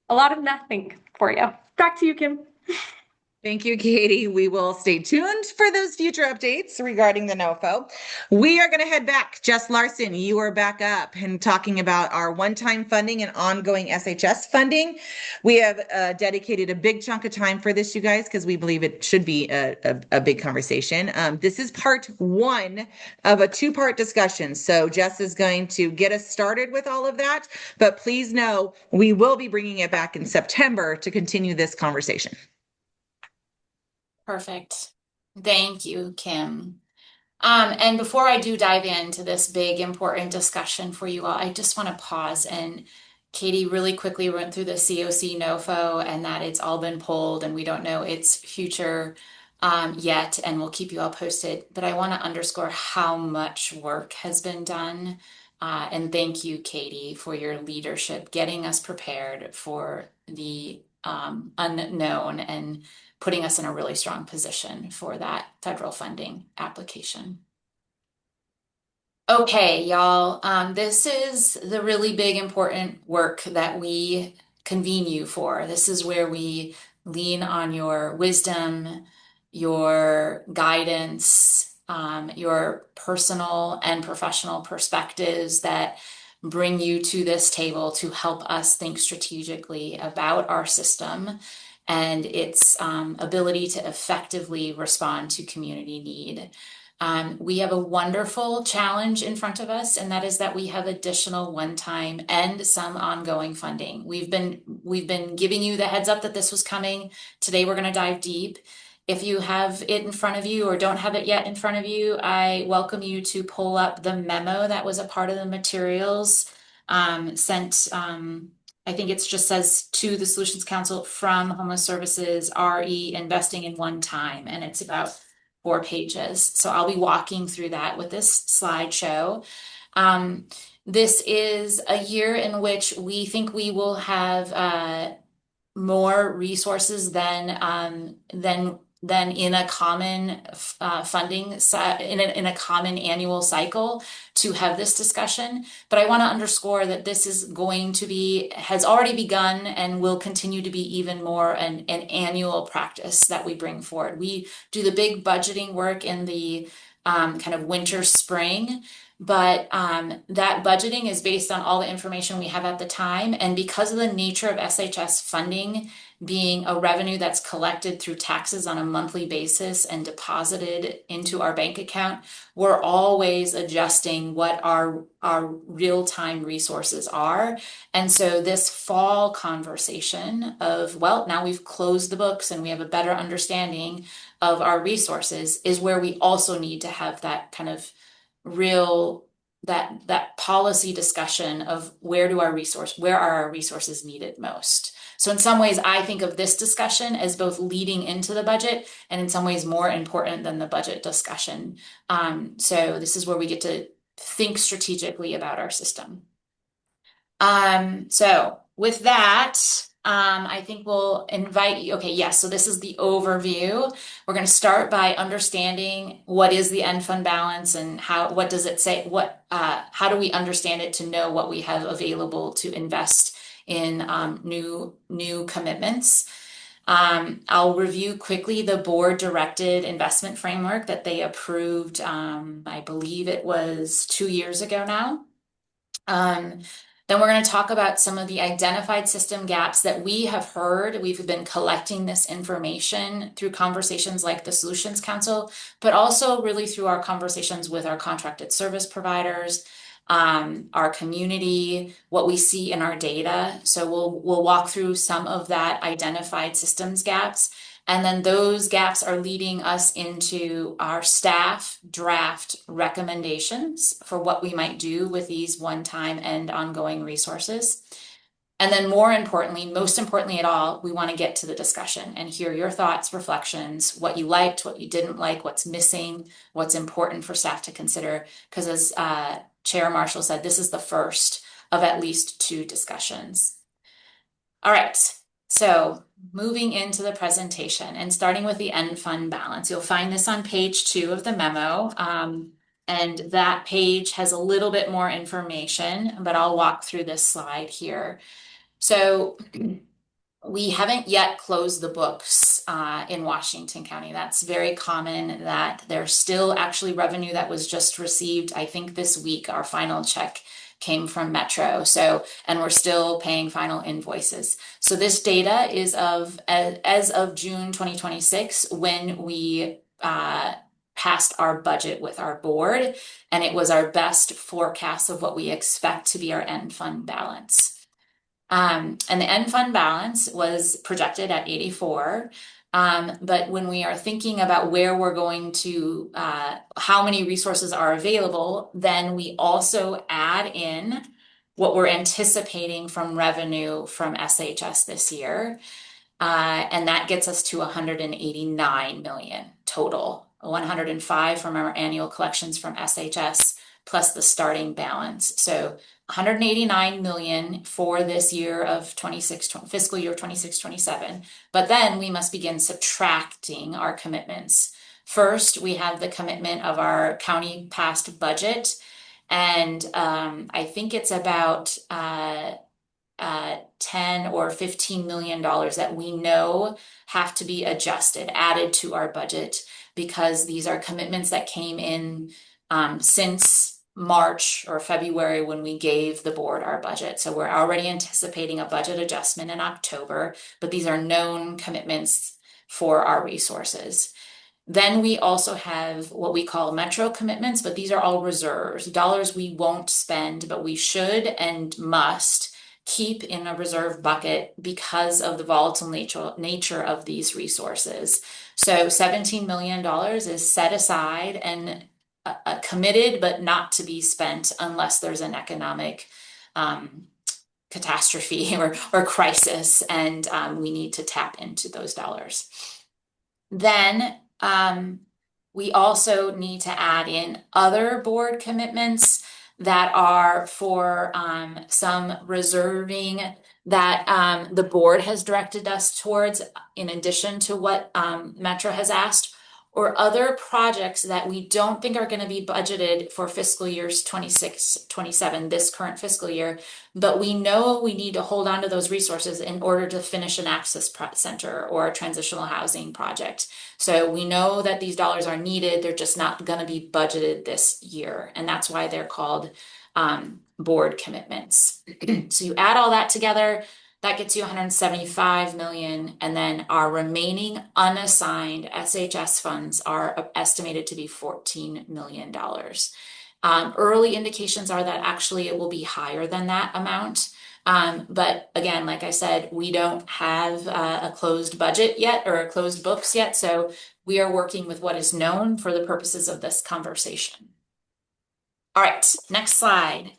E: lot of nothing for you. Back to you, Kim.
A: Thank you, Katie. We will stay tuned for those future updates regarding the NOFO. We are going to head back. Jess Larson, you are back up and talking about our one-time funding and ongoing SHS funding. We have dedicated a big chunk of time for this, you guys, because we believe it should be a big conversation. This is part 1 of a 2-part discussion. So Jess is going to get us started with all of that, but please know we will be bringing it back in September to continue this conversation.
C: Perfect. Thank you, Kim. And before I do dive into this big, important discussion for you all, I just want to pause. And Katie really quickly went through the COC NOFO and that it's all been pulled and we don't know its future yet, and we'll keep you all posted. But I want to underscore how much work has been done. And thank you, Katie, for your leadership, getting us prepared for the unknown and putting us in a really strong position for that federal funding application. Okay, y'all, this is the really big, important work that we convene you for. This is where we lean on your wisdom, your guidance, your personal and professional perspectives that bring you to this table to help us think strategically about our system and its ability to effectively respond to community need. We have a wonderful challenge in front of us, and that is that we have additional one-time and some ongoing funding. We've been giving you the heads up that this was coming. Today we're going to dive deep. If you have it in front of you or don't have it yet in front of you, I welcome you to pull up the memo that was a part of the materials sent. I think it just says to the Solutions Council from Homeless Services, RE investing in one time, and it's about 4 pages. So I'll be walking through that with this slideshow. This is a year in which we think we will have more resources than in a common funding in a common annual cycle to have this discussion. But I want to underscore that this is going to be, has already begun and will continue to be even more an annual practice that we bring forward. We do the big budgeting work in the kind of winter, spring, but that budgeting is based on all the information we have at the time. And because of the nature of SHS funding being a revenue that's collected through taxes on a monthly basis and deposited into our bank account, we're always adjusting what our real-time resources are. And so this fall conversation of, well, now we've closed the books and we have a better understanding of our resources is where we also need to have that kind of real, that policy discussion of where are our resources needed most. So in some ways, I think of this discussion as both leading into the budget and in some ways more important than the budget discussion. So this is where we get to think strategically about our system. So with that, I think we'll invite you. Okay, yes, so this is the overview. We're going to start by understanding what is the end fund balance and what does it say? How do we understand it to know what we have available to invest in new commitments? I'll review quickly the board directed investment framework that they approved. I believe it was 2 years ago now. Then we're going to talk about some of the identified system gaps that we have heard. We've been collecting this information through conversations like the Solutions Council, but also really through our conversations with our contracted service providers, our community, what we see in our data. So we'll walk through some of that identified systems gaps. And then those gaps are leading us into our staff draft recommendations for what we might do with these one-time and ongoing resources. And then most importantly at all, we want to get to the discussion and hear your thoughts, reflections, what you liked, what you didn't like, what's missing, what's important for staff to consider. Because as Chair Marshall said, this is the first of at least 2 discussions. All right. So moving into the presentation and starting with the end fund balance, you'll find this on page 2 of the memo. And that page has a little bit more information, but I'll walk through this slide here. So we haven't yet closed the books in Washington County. That's very common that there's still actually revenue that was just received. I think this week our final check came from Metro. And we're still paying final invoices. So this data is as of June 2026, when we passed our budget with our board, and it was our best forecast of what we expect to be our end fund balance. And the end fund balance was projected at 84. But when we are thinking about where we're going to, how many resources are available, then we also add in what we're anticipating from revenue from SHS this year. And that gets us to 189 million total, 105 from our annual collections from SHS plus the starting balance. So 189 million for this year of fiscal year 26-27. But then we must begin subtracting our commitments. First, we have the commitment of our county passed budget. And I think it's about 10 or $15 million that we know have to be added to our budget, because these are commitments that came in since March or February when we gave the board our budget. So we're already anticipating a budget adjustment in October, but these are known commitments for our resources. Then we also have what we call Metro commitments, but these are all reserves, dollars we won't spend, but we should and must keep in a reserve bucket because of the volatile nature of these resources. So $17 million is set aside and committed, but not to be spent unless there's an economic catastrophe or crisis, and we need to tap into those dollars. Then we also need to add in other board commitments that are for some reserving that the board has directed us towards, in addition to what Metro has asked, or other projects that we don't think are going to be budgeted for fiscal years 26, 27, this current fiscal year, but we know we need to hold on to those resources in order to finish an access center or a transitional housing project. So we know that these dollars are needed, they're just not going to be budgeted this year. And that's why they're called board commitments. So you add all that together, that gets you 175 million, and then our remaining unassigned SHS funds are estimated to be $14 million. Early indications are that actually it will be higher than that amount. But again, like I said, we don't have a closed budget yet or a closed books yet. So we are working with what is known for the purposes of this conversation. All right, next slide.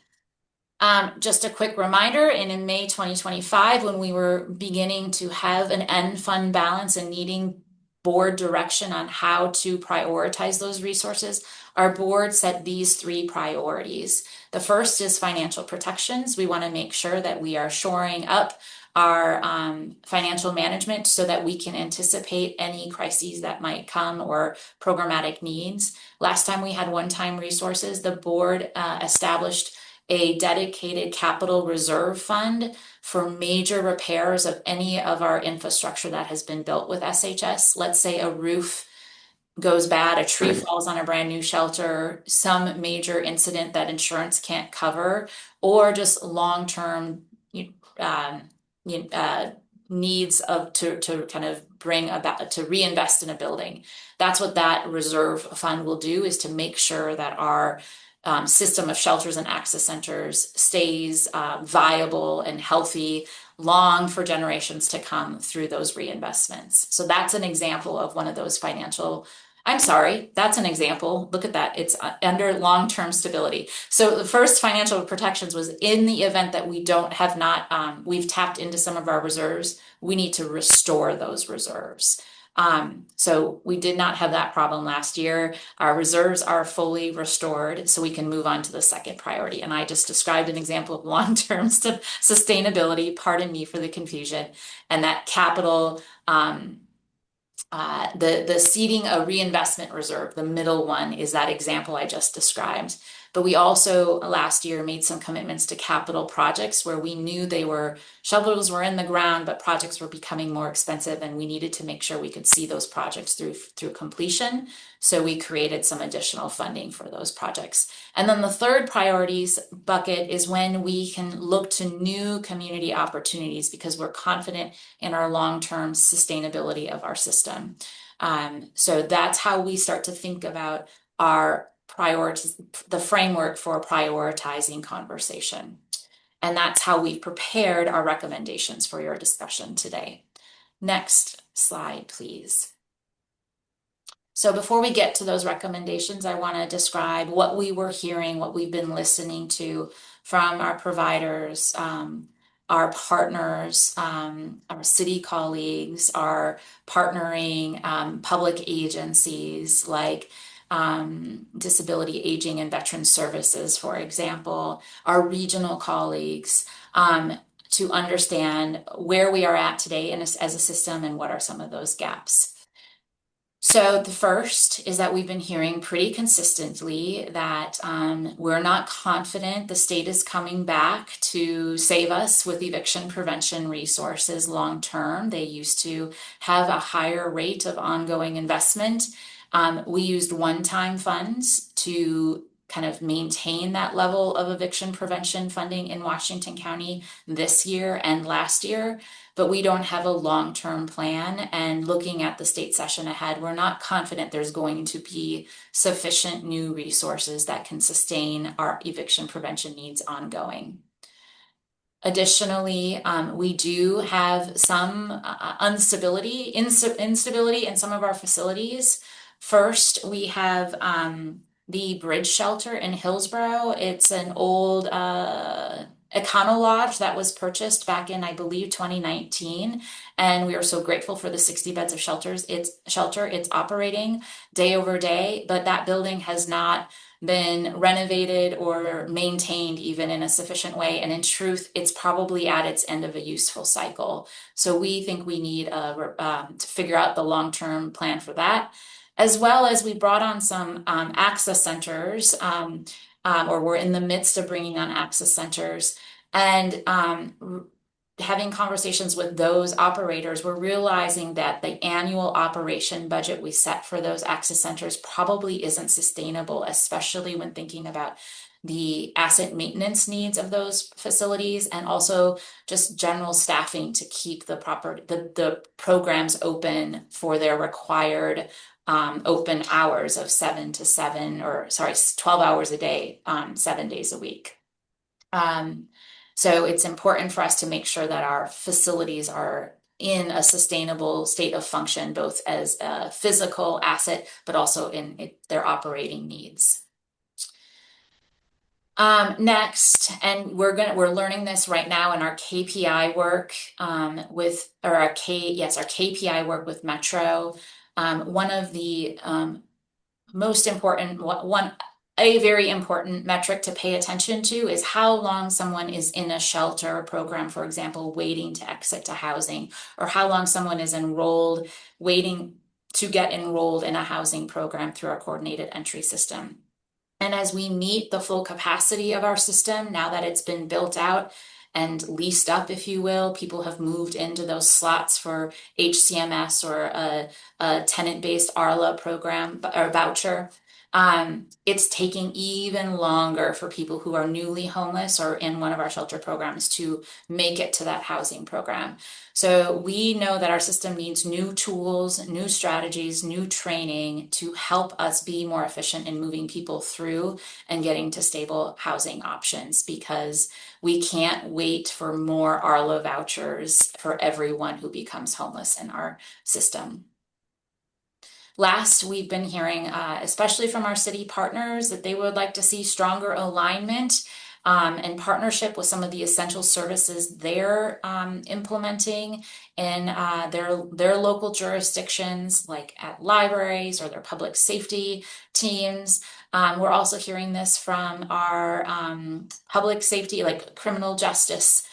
C: Just a quick reminder, in May 2025, when we were beginning to have an end fund balance and needing board direction on how to prioritize those resources, our board set these 3 priorities. The first is financial protections. We want to make sure that we are shoring up our financial management so that we can anticipate any crises that might come or programmatic needs. Last time we had one-time resources, the board established a dedicated capital reserve fund for major repairs of any of our infrastructure that has been built with SHS. Let's say a roof goes bad, a tree falls on a brand new shelter, some major incident that insurance can't cover, or just long-term needs to kind of bring about to reinvest in a building. That's what that reserve fund will do, is to make sure that our system of shelters and access centers stays viable and healthy long for generations to come through those reinvestments. So that's an example of one of those that's an example. Look at that. It's under long-term stability. So the first financial protections was in the event that we've tapped into some of our reserves, we need to restore those reserves. So we did not have that problem last year. Our reserves are fully restored, so we can move on to the second priority. And I just described an example of long-term sustainability, pardon me for the confusion, and that capital, the seeding a reinvestment reserve, the middle one, is that example I just described. But we also last year made some commitments to capital projects where we knew shovels were in the ground, but projects were becoming more expensive, and we needed to make sure we could see those projects through completion. So we created some additional funding for those projects. And then the third priorities bucket is when we can look to new community opportunities because we're confident in our long-term sustainability of our system. So that's how we start to think about our priorities, the framework for prioritizing conversation. And that's how we've prepared our recommendations for your discussion today. Next slide, please. So before we get to those recommendations, I want to describe what we were hearing, what we've been listening to from our providers, our partners, our city colleagues, our partnering public agencies like Disability, Aging, and Veterans Services, for example, our regional colleagues, to understand where we are at today as a system and what are some of those gaps. So the first is that we've been hearing pretty consistently that we're not confident the state is coming back to save us with eviction prevention resources long term. They used to have a higher rate of ongoing investment. We used one-time funds to kind of maintain that level of eviction prevention funding in Washington County this year and last year, but we don't have a long-term plan. And looking at the state session ahead, we're not confident there's going to be sufficient new resources that can sustain our eviction prevention needs ongoing. Additionally, we do have some instability in some of our facilities. First, we have the Bridge Shelter in Hillsborough. It's an old Econo Lodge that was purchased back in, I believe, 2019. And we are so grateful for the 60 beds of shelter. It's operating day over day, but that building has not been renovated or maintained even in a sufficient way. And in truth, it's probably at its end of a useful cycle. So we think we need to figure out the long-term plan for that, as well as we brought on some access centers, or we're in the midst of bringing on access centers, and having conversations with those operators, we're realizing that the annual operation budget we set for those access centers probably isn't sustainable, especially when thinking about the asset maintenance needs of those facilities, and also just general staffing to keep the programs open for their required open hours of 7 to 7, 12 hours a day, 7 days a week. So it's important for us to make sure that our facilities are in a sustainable state of function, both as a physical asset, but also in their operating needs. Next, and we're learning this right now in our KPI work our KPI work with Metro. One of the most important a very important metric to pay attention to is how long someone is in a shelter program, for example, waiting to exit to housing, or how long someone is enrolled, waiting to get enrolled in a housing program through our coordinated entry system. And as we meet the full capacity of our system, now that it's been built out and leased up, if you will, people have moved into those slots for HCMS or a tenant-based ARLA program or voucher. It's taking even longer for people who are newly homeless or in one of our shelter programs to make it to that housing program. So we know that our system needs new tools, new strategies, new training to help us be more efficient in moving people through and getting to stable housing options, because we can't wait for more ARLA vouchers for everyone who becomes homeless in our system. Last, we've been hearing, especially from our city partners, that they would like to see stronger alignment and partnership with some of the essential services they're implementing in their local jurisdictions, like at libraries or their public safety teams. We're also hearing this from our public safety, like criminal justice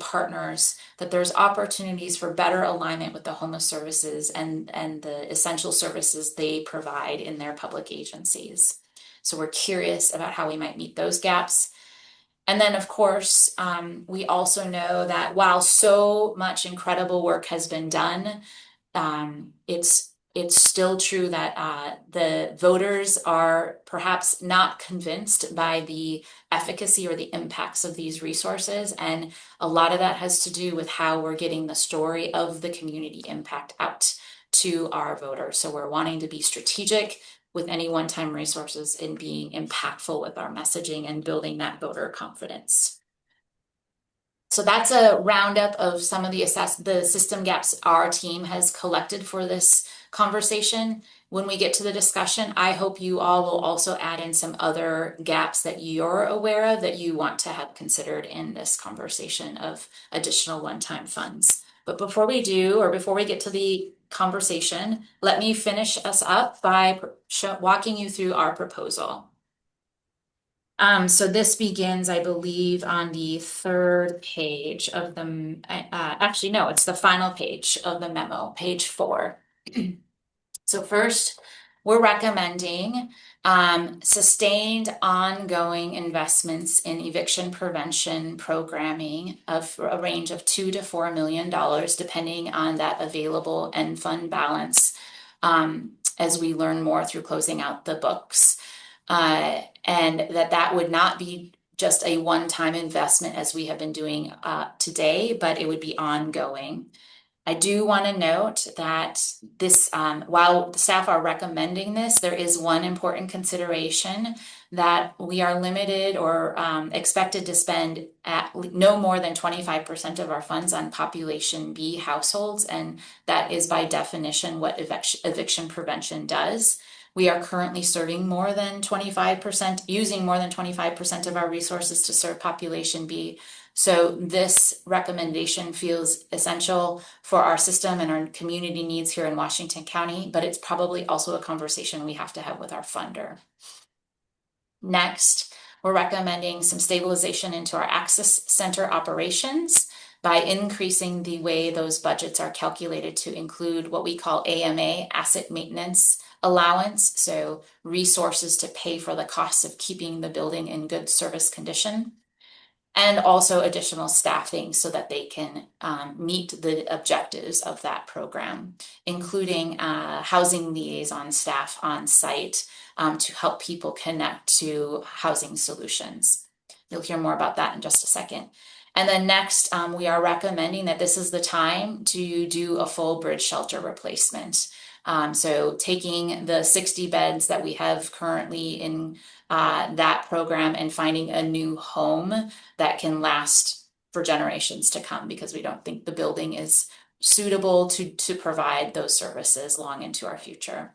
C: partners, that there's opportunities for better alignment with the homeless services and the essential services they provide in their public agencies. So we're curious about how we might meet those gaps. And then, of course, we also know that while so much incredible work has been done, it's still true that the voters are perhaps not convinced by the efficacy or the impacts of these resources. And a lot of that has to do with how we're getting the story of the community impact out to our voters. So we're wanting to be strategic with any one-time resources in being impactful with our messaging and building that voter confidence. So that's a roundup of some of the system gaps our team has collected for this conversation. When we get to the discussion, I hope you all will also add in some other gaps that you're aware of that you want to have considered in this conversation of additional one-time funds. But before we do, or before we get to the conversation, let me finish us up by walking you through our proposal. So this begins, I believe, on the 3rd page of the, actually, no, it's the final page of the memo, page 4. So first, we're recommending sustained ongoing investments in eviction prevention programming of a range of $2 to $4 million, depending on that available end fund balance, as we learn more through closing out the books. And that would not be just a one-time investment as we have been doing today, but it would be ongoing. I do want to note that this, while the staff are recommending this, there is one important consideration that we are limited or expected to spend at no more than 25% of our funds on population B households, and that is by definition what eviction prevention does. We are currently serving more than 25%, using more than 25% of our resources to serve population B. So this recommendation feels essential for our system and our community needs here in Washington County, but it's probably also a conversation we have to have with our funder. Next, we're recommending some stabilization into our access center operations by increasing the way those budgets are calculated to include what we call AMA, asset maintenance allowance, so resources to pay for the costs of keeping the building in good service condition, and also additional staffing so that they can meet the objectives of that program, including housing liaison staff on site to help people connect to housing solutions. You'll hear more about that in just a second. And then next, we are recommending that this is the time to do a full bridge shelter replacement. So taking the 60 beds that we have currently in that program and finding a new home that can last for generations to come, because we don't think the building is suitable to provide those services long into our future.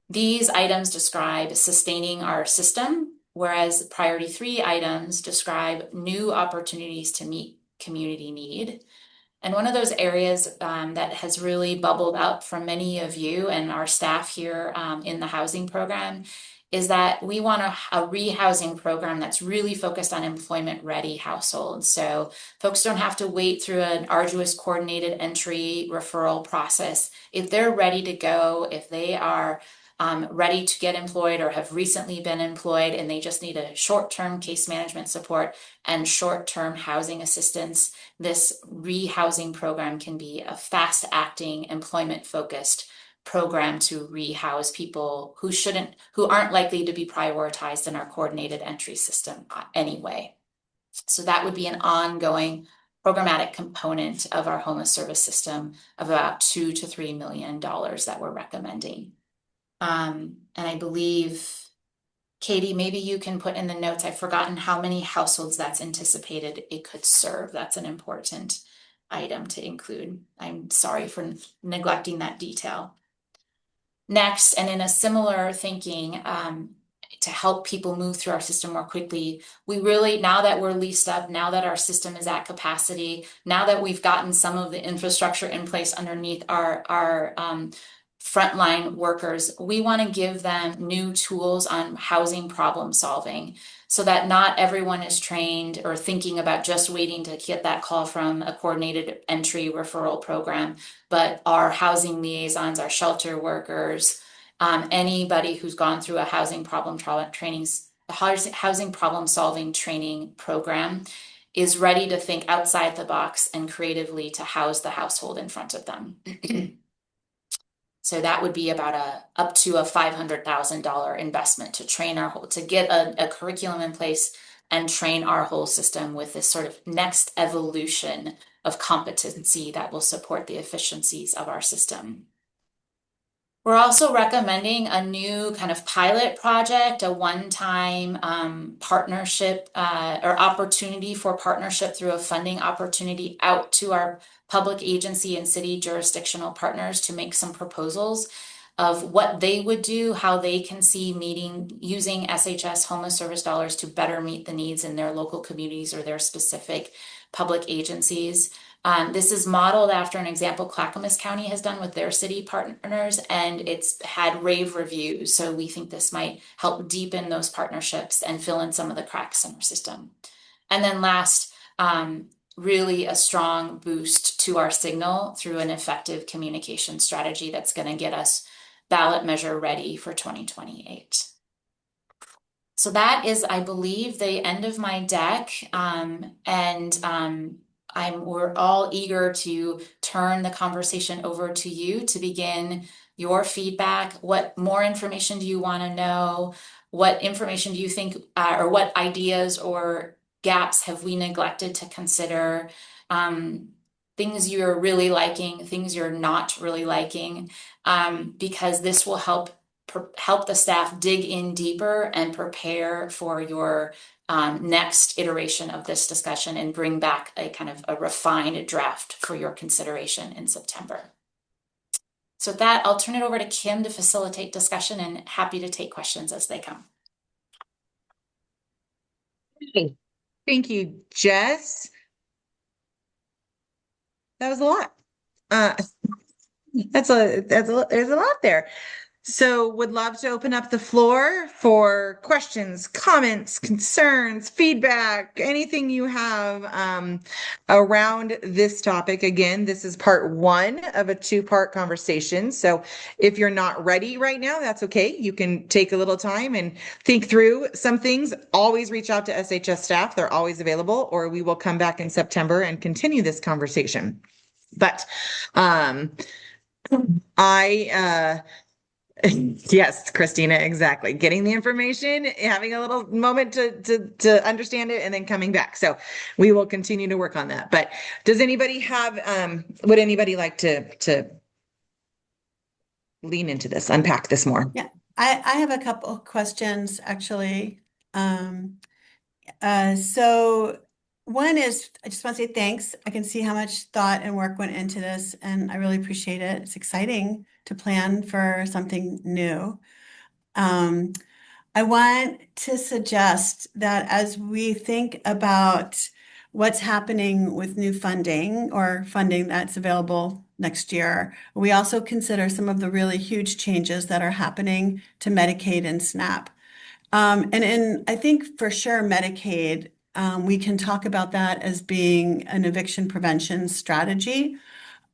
C: These items describe sustaining our system, whereas priority 3 items describe new opportunities to meet community need. And one of those areas that has really bubbled up from many of you and our staff here in the housing program is that we want a rehousing program that's really focused on employment-ready households. So folks don't have to wait through an arduous coordinated entry referral process. If they're ready to go, if they are ready to get employed or have recently been employed and they just need a short-term case management support and short-term housing assistance, this rehousing program can be a fast-acting, employment-focused program to rehouse people who aren't likely to be prioritized in our coordinated entry system anyway. So that would be an ongoing programmatic component of our homeless service system of about $2 to $3 million that we're recommending. And I believe, Katie, maybe you can put in the notes, I've forgotten how many households that's anticipated it could serve. That's an important item to include. I'm sorry for neglecting that detail. Next, and in a similar thinking, to help people move through our system more quickly, we really, now that we're leased up, now that our system is at capacity, now that we've gotten some of the infrastructure in place underneath our frontline workers, we want to give them new tools on housing problem solving so that not everyone is trained or thinking about just waiting to get that call from a coordinated entry referral program, but our housing liaisons, our shelter workers, anybody who's gone through a housing problem solving training program is ready to think outside the box and creatively to house the household in front of them. So that would be about up to a $500,000 investment to train to get a curriculum in place and train our whole system with this sort of next evolution of competency that will support the efficiencies of our system. We're also recommending a new kind of pilot project, a one-time partnership or opportunity for partnership through a funding opportunity out to our public agency and city jurisdictional partners to make some proposals of what they would do, how they can see using SHS homeless service dollars to better meet the needs in their local communities or their specific public agencies. This is modeled after an example Clackamas County has done with their city partners, and it's had rave reviews. So we think this might help deepen those partnerships and fill in some of the cracks in our system. And then last, really a strong boost to our signal through an effective communication strategy that's going to get us ballot measure ready for 2028. So that is, I believe, the end of my deck. We're all eager to turn the conversation over to you to begin your feedback. What more information do you want to know? What information do you think, or what ideas or gaps have we neglected to consider? Things you're really liking, things you're not really liking, because this will help the staff dig in deeper and prepare for your next iteration of this discussion and bring back a kind of a refined draft for your consideration in September. So with that, I'll turn it over to Kim to facilitate discussion, and happy to take questions as they come.
A: Thank you, Jess. That was a lot. There's a lot there. So would love to open up the floor for questions, comments, concerns, feedback, anything you have around this topic. Again, this is part one of a two-part conversation. So if you're not ready right now, that's okay. You can take a little time and think through some things. Always reach out to SHS staff. They're always available, or we will come back in September and continue this conversation. But yes, Christina, exactly. Getting the information, having a little moment to understand it, and then coming back. So we will continue to work on that. But does anybody have would anybody like to lean into this, unpack this more?
I: Yeah, I have a couple of questions actually. So one is, I just want to say thanks. I can see how much thought and work went into this, and I really appreciate it. It's exciting to plan for something new. I want to suggest that as we think about what's happening with new funding or funding that's available next year, we also consider some of the really huge changes that are happening to Medicaid and SNAP. I think for sure Medicaid, we can talk about that as being an eviction prevention strategy.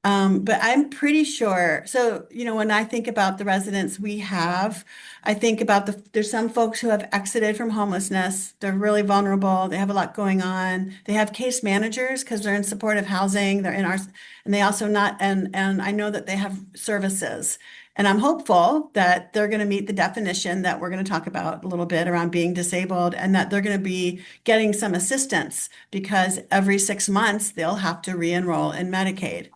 I: But I'm pretty sure. So, when I think about the residents we have, I think about there's some folks who have exited from homelessness. They're really vulnerable. They have a lot going on. They have case managers because they're in supportive housing. They're in our, and they also not, and I know that they have services. And I'm hopeful that they're going to meet the definition that we're going to talk about a little bit around being disabled, and that they're going to be getting some assistance because every 6 months they'll have to re-enroll in Medicaid.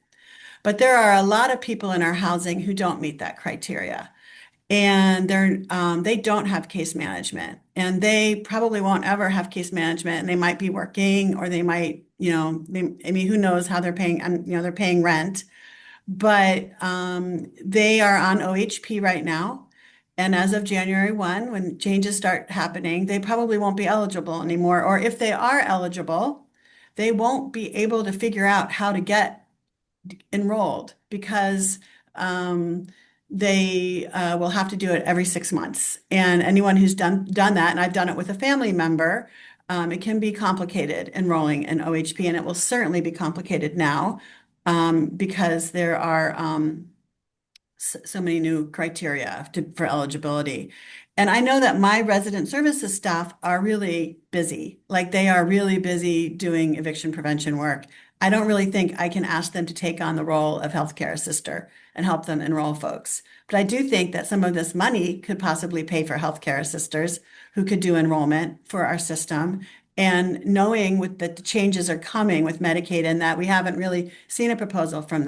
I: But there are a lot of people in our housing who don't meet that criteria. And they don't have case management, and they probably won't ever have case management, and they might be working, or they might, who knows how they're paying, they're paying rent, but they are on OHP right now. And as of January 1, when changes start happening, they probably won't be eligible anymore. Or if they are eligible, they won't be able to figure out how to get enrolled because they will have to do it every 6 months. And anyone who's done that, and I've done it with a family member, it can be complicated enrolling in OHP, and it will certainly be complicated now because there are so many new criteria for eligibility. And I know that my resident services staff are really busy. Like, they are really busy doing eviction prevention work. I don't really think I can ask them to take on the role of healthcare assister and help them enroll folks. But I do think that some of this money could possibly pay for healthcare assisters who could do enrollment for our system. And knowing that the changes are coming with Medicaid, and that we haven't really seen a proposal from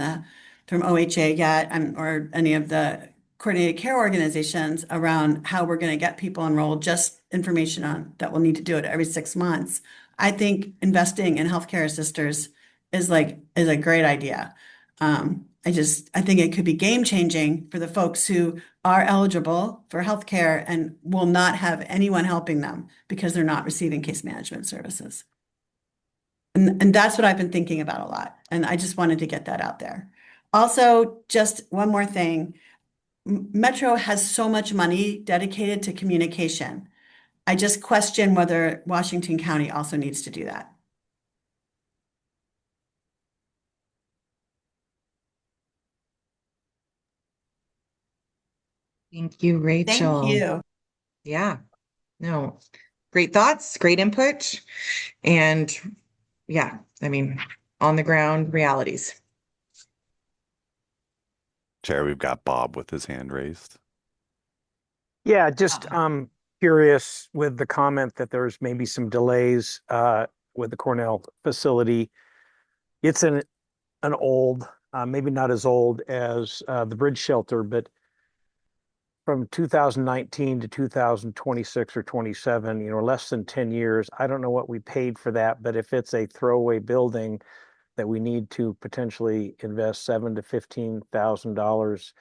I: OHA yet, or any of the coordinated care organizations around how we're going to get people enrolled, just information on that we'll need to do it every 6 months. I think investing in healthcare assisters is a great idea. I think it could be game changing for the folks who are eligible for healthcare and will not have anyone helping them because they're not receiving case management services. And that's what I've been thinking about a lot. And I just wanted to get that out there. Also, just one more thing. Metro has so much money dedicated to communication. I just question whether Washington County also needs to do that.
A: Thank you, Rachel.
I: Thank you.
A: Yeah, no, great thoughts, great input. And yeah, on the ground realities.
B: Chair, we've got Bob with his hand raised.
D: Yeah, just curious with the comment that there's maybe some delays with the Cornell facility. It's an old, maybe not as old as the bridge shelter, but from 2019 to 2026 or 27, less than 10 years. I don't know what we paid for that, but if it's a throwaway building that we need to potentially invest $7,000 to $15,000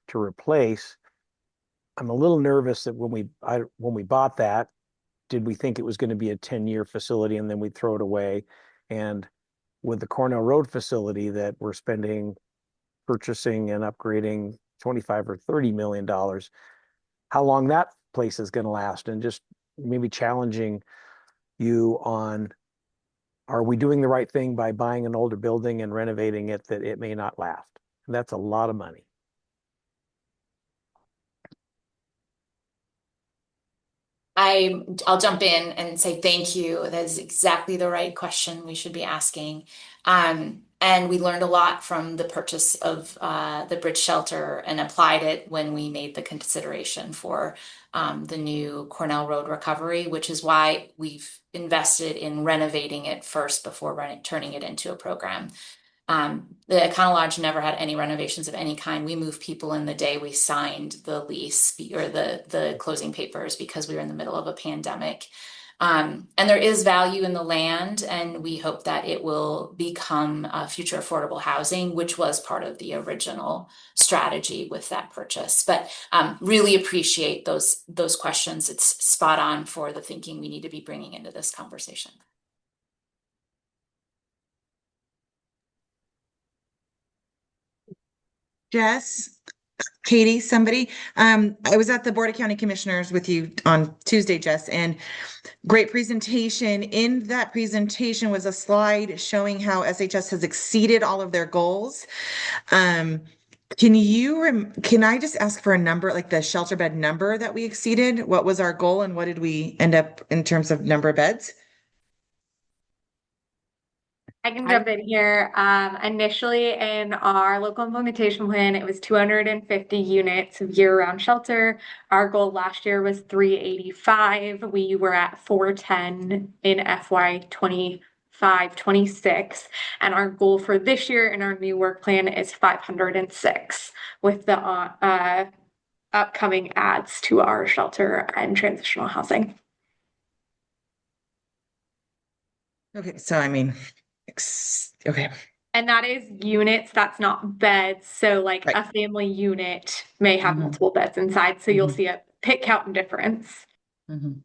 D: to replace, I'm a little nervous that when we bought that, did we think it was going to be a 10-year facility and then we'd throw it away? And with the Cornell Road facility that we're purchasing and upgrading $25 or $30 million, how long that place is going to last, and just maybe challenging you on, are we doing the right thing by buying an older building and renovating it that it may not last? And that's a lot of money.
C: I'll jump in and say thank you. That is exactly the right question we should be asking. And we learned a lot from the purchase of the bridge shelter and applied it when we made the consideration for the new Cornell Road recovery, which is why we've invested in renovating it first before turning it into a program. The Econo Lodge never had any renovations of any kind. We moved people in the day we signed the lease or the closing papers because we were in the middle of a pandemic. And there is value in the land, and we hope that it will become future affordable housing, which was part of the original strategy with that purchase. But really appreciate those questions. It's spot on for the thinking we need to be bringing into this conversation.
A: Jess, Katie, somebody. I was at the Board of County Commissioners with you on Tuesday, Jess, and great presentation. In that presentation was a slide showing how SHS has exceeded all of their goals. Can I just ask for a number, like the shelter bed number that we exceeded? What was our goal and what did we end up in terms of number of beds?
E: I can jump in here. Initially in our local implementation plan, it was 250 units of year-round shelter. Our goal last year was 385. We were at 410 in FY 25-26. And our goal for this year in our new work plan is 506 with the upcoming adds to our shelter and transitional housing.
A: Okay, so I mean, okay.
E: And that is units, that's not beds. So like
A: Right.
E: a family unit may have multiple beds inside. So you'll see a pit count difference.
A: I'm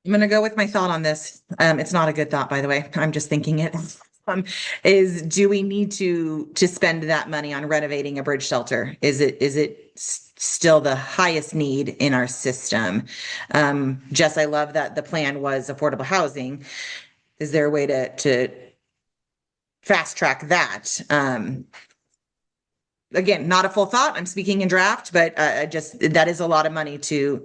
A: going to go with my thought on this. It's not a good thought, by the way. I'm just thinking it. Is do we need to spend that money on renovating a bridge shelter? Is it still the highest need in our system? Jess, I love that the plan was affordable housing. Is there a way to fast track that? Again, not a full thought. I'm speaking in draft, but that is a lot of money to.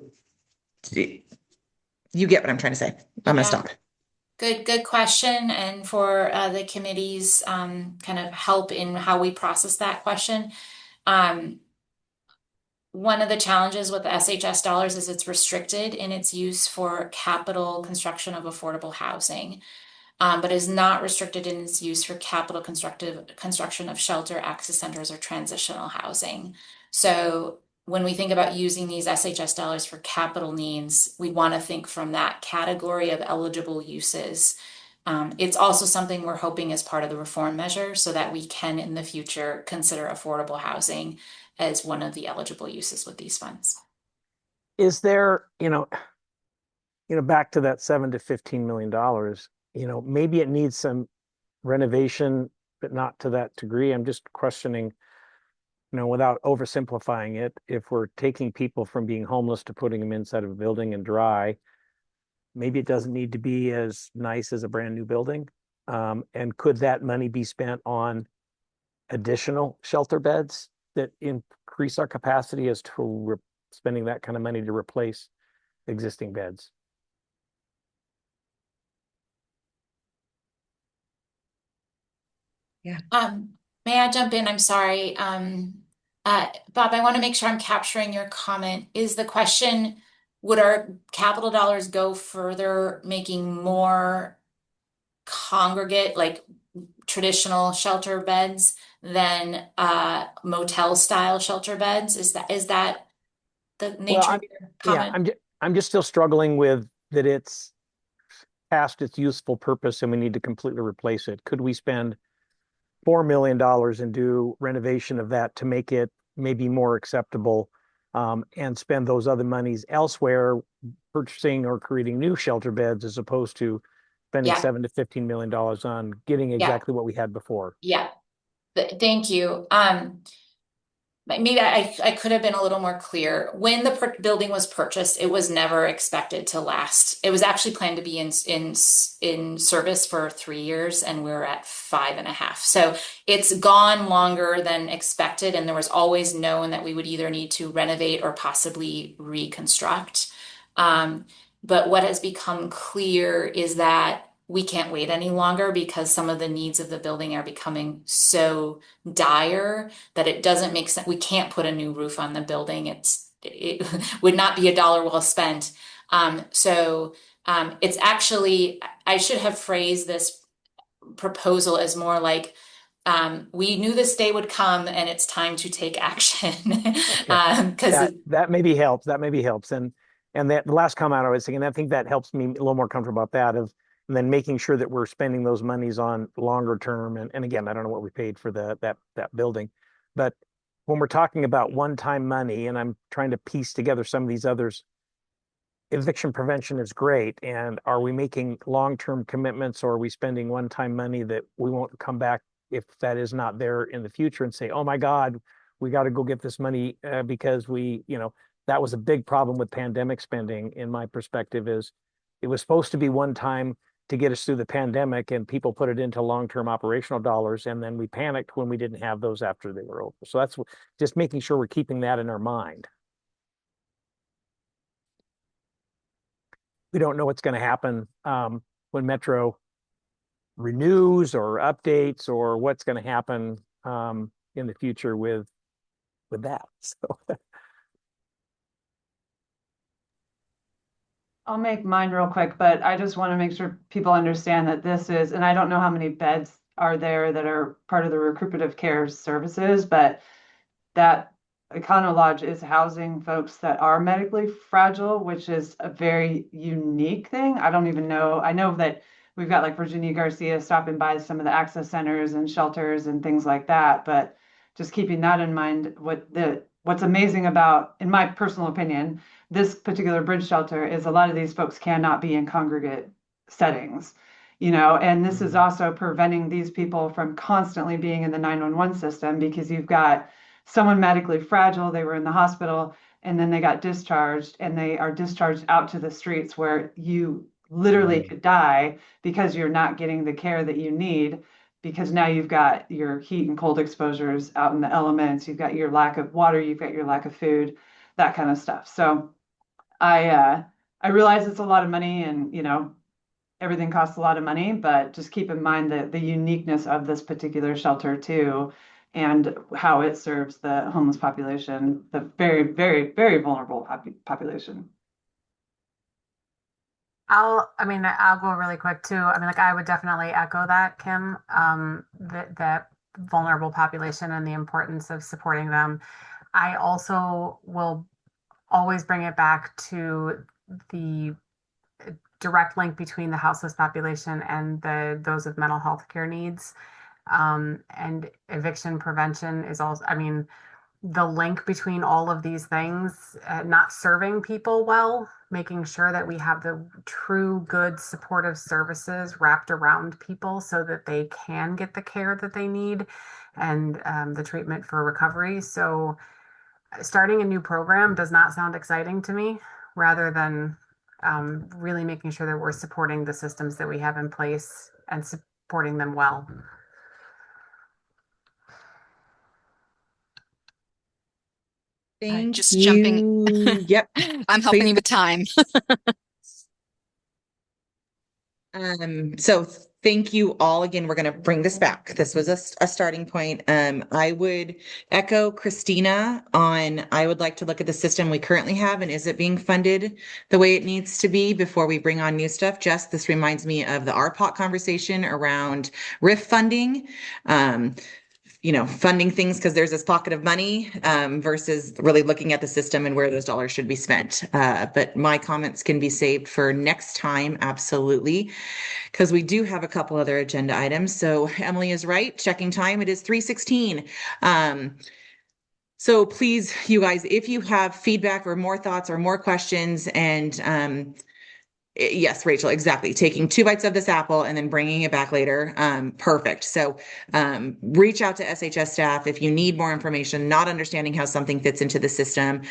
A: You get what I'm trying to say. I'm gonna stop.
C: Good question. And for the committee's kind of help in how we process that question. One of the challenges with the SHS dollars is it's restricted in its use for capital construction of affordable housing, but is not restricted in its use for capital construction of shelter, access centers, or transitional housing. So when we think about using these SHS dollars for capital needs, we want to think from that category of eligible uses. It's also something we're hoping as part of the reform measure so that we can in the future consider affordable housing as one of the eligible uses with these funds.
D: Is there, back to that $7 to $15 million, maybe it needs some renovation, but not to that degree. I'm just questioning, without oversimplifying it, if we're taking people from being homeless to putting them inside of a building and dry, maybe it doesn't need to be as nice as a brand new building. And could that money be spent on additional shelter beds that increase our capacity as to spending that kind of money to replace existing beds?
A: Yeah.
C: May I jump in? I'm sorry. Bob, I want to make sure I'm capturing your comment. Is the question, would our capital dollars go further, making more congregate, like traditional shelter beds than motel style shelter beds? Is that the nature of your comment?
D: Yeah, I'm just still struggling with that it's past its useful purpose and we need to completely replace it. Could we spend $4 million and do renovation of that to make it maybe more acceptable, and spend those other monies elsewhere purchasing or creating new shelter beds as opposed to spending $7 to $15 million on getting exactly what we had before?
C: Yeah. Thank you. Maybe I could have been a little more clear. When the building was purchased, it was never expected to last. It was actually planned to be in service for 3 years, and we're at 5.5. So it's gone longer than expected, and there was always known that we would either need to renovate or possibly reconstruct. But what has become clear is that we can't wait any longer because some of the needs of the building are becoming so dire that it doesn't make sense. We can't put a new roof on the building. It would not be a dollar well spent. It's actually, I should have phrased this proposal as more like, we knew this day would come and it's time to take action. Because
D: that maybe helps. That maybe helps. And that last comment I was thinking, I think that helps me a little more comfortable about that and then making sure that we're spending those monies on longer term. And again, I don't know what we paid for that building, but when we're talking about one-time money, and I'm trying to piece together some of these others, eviction prevention is great. And are we making long-term commitments, or are we spending one-time money that we won't come back if that is not there in the future and say, oh my God, we got to go get this money because that was a big problem with pandemic spending. In my perspective, is it was supposed to be one time to get us through the pandemic, and people put it into long-term operational dollars, and then we panicked when we didn't have those after they were over. So that's just making sure we're keeping that in our mind. We don't know what's going to happen when Metro renews or updates, or what's going to happen in the future with that. So
L: I'll make mine real quick, but I just want to make sure people understand that this is, and I don't know how many beds are there that are part of the recuperative care services, but that Econo Lodge is housing folks that are medically fragile, which is a very unique thing. I don't even know. I know that we've got like Virginia Garcia stopping by some of the access centers and shelters and things like that, but just keeping that in mind, what's amazing about, in my personal opinion, this particular bridge shelter is a lot of these folks cannot be in congregate settings, and this is also preventing these people from constantly being in the 911 system, because you've got someone medically fragile, they were in the hospital, and then they got discharged, and they are discharged out to the streets where you literally could die because you're not getting the care that you need, because now you've got your heat and cold exposures out in the elements, you've got your lack of water, you've got your lack of food, that kind of stuff. So I realize it's a lot of money, and everything costs a lot of money, but just keep in mind that the uniqueness of this particular shelter too, and how it serves the homeless population, the very, very, very vulnerable population.
H: I'll go really quick too. I would definitely echo that, Kim, that vulnerable population and the importance of supporting them. I also will always bring it back to the direct link between the houseless population and those with mental health care needs. And eviction prevention is also, the link between all of these things, not serving people well, making sure that we have the true good supportive services wrapped around people so that they can get the care that they need and the treatment for recovery. So starting a new program does not sound exciting to me, rather than really making sure that we're supporting the systems that we have in place and supporting them well.
A: Thank
F: Just
A: you.
F: jumping.
A: Yep.
F: I'm helping you with time.
A: So thank you all again. We're going to bring this back. This was a starting point. I would echo Christina on, I would like to look at the system we currently have, and is it being funded the way it needs to be before we bring on new stuff? Jess, this reminds me of the RPOC conversation around RIF funding. Funding things because there's this pocket of money versus really looking at the system and where those dollars should be spent. But my comments can be saved for next time, absolutely, because we do have a couple other agenda items. So Emily is right. Checking time. It is 3:16. So please, you guys, if you have feedback or more thoughts or more questions, and Yes, Rachel, exactly. Taking 2 bites of this apple and then bringing it back later. Perfect. So reach out to SHS staff if you need more information, not understanding how something fits into the system,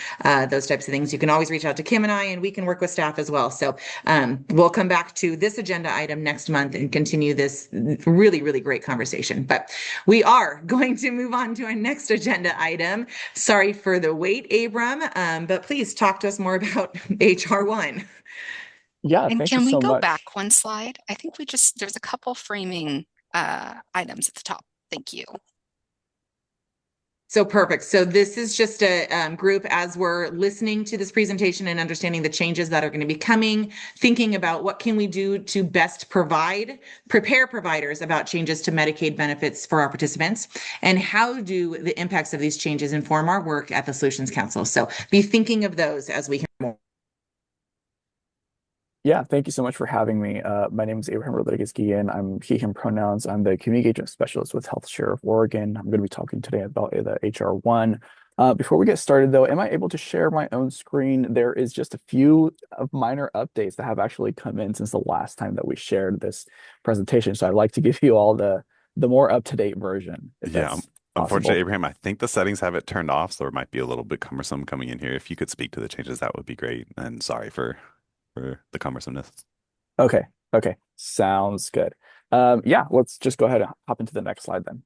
A: those types of things. You can always reach out to Kim and I, and we can work with staff as well. So we'll come back to this agenda item next month and continue this really, really great conversation. But we are going to move on to our next agenda item. Sorry for the wait, Abram, but please talk to us more about HR1.
M: Yeah,
F: And
M: thank you
F: can we
M: so
F: go
M: much.
F: back one slide? I think there's a couple framing items at the top. Thank you.
A: So perfect. So this is just a group as we're listening to this presentation and understanding the changes that are going to be coming, thinking about what can we do to best prepare providers about changes to Medicaid benefits for our participants, and how do the impacts of these changes inform our work at the Solutions Council. So be thinking of those as we hear more.
M: Yeah, thank you so much for having me. My name is Abraham Rodriguez-Guillen. I'm he, him pronouns. I'm the community engagement specialist with Health Share of Oregon. I'm going to be talking today about the HR1. Before we get started, though, am I able to share my own screen? There is just a few of minor updates that have actually come in since the last time that we shared this presentation. So I'd like to give you all the more up-to-date version, if
B: Yeah,
M: that's
B: unfortunately,
M: possible.
B: Abraham, I think the settings have it turned off, so it might be a little bit cumbersome coming in here. If you could speak to the changes, that would be great. And sorry for the cumbersomeness.
M: Okay, okay, sounds good. Yeah, let's just go ahead and hop into the next slide then.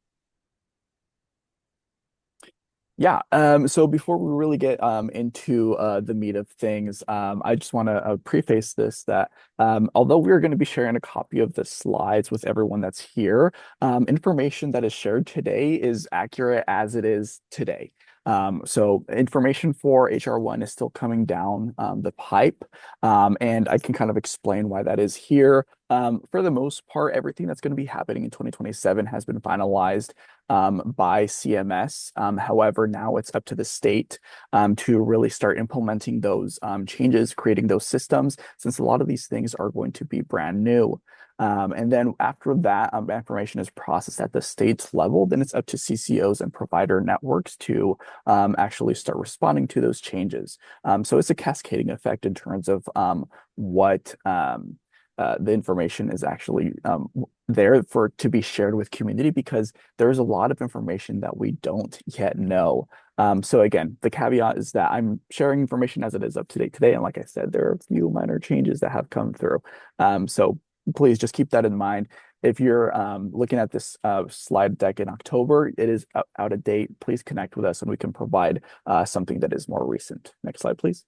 M: Yeah, so before we really get into the meat of things, I just want to preface this that although we're going to be sharing a copy of the slides with everyone that's here, information that is shared today is accurate as it is today. So information for HR1 is still coming down the pipe, and I can kind of explain why that is here. For the most part, everything that's going to be happening in 2027 has been finalized by CMS. However, now it's up to the state to really start implementing those changes, creating those systems, since a lot of these things are going to be brand new. And then after that, information is processed at the state level, then it's up to CCOs and provider networks to actually start responding to those changes. So it's a cascading effect in terms of what the information is actually there to be shared with community, because there's a lot of information that we don't yet know. So again, the caveat is that I'm sharing information as it is up to date today. And like I said, there are a few minor changes that have come through. So please just keep that in mind. If you're looking at this slide deck in October, it is out of date. Please connect with us and we can provide something that is more recent. Next slide, please.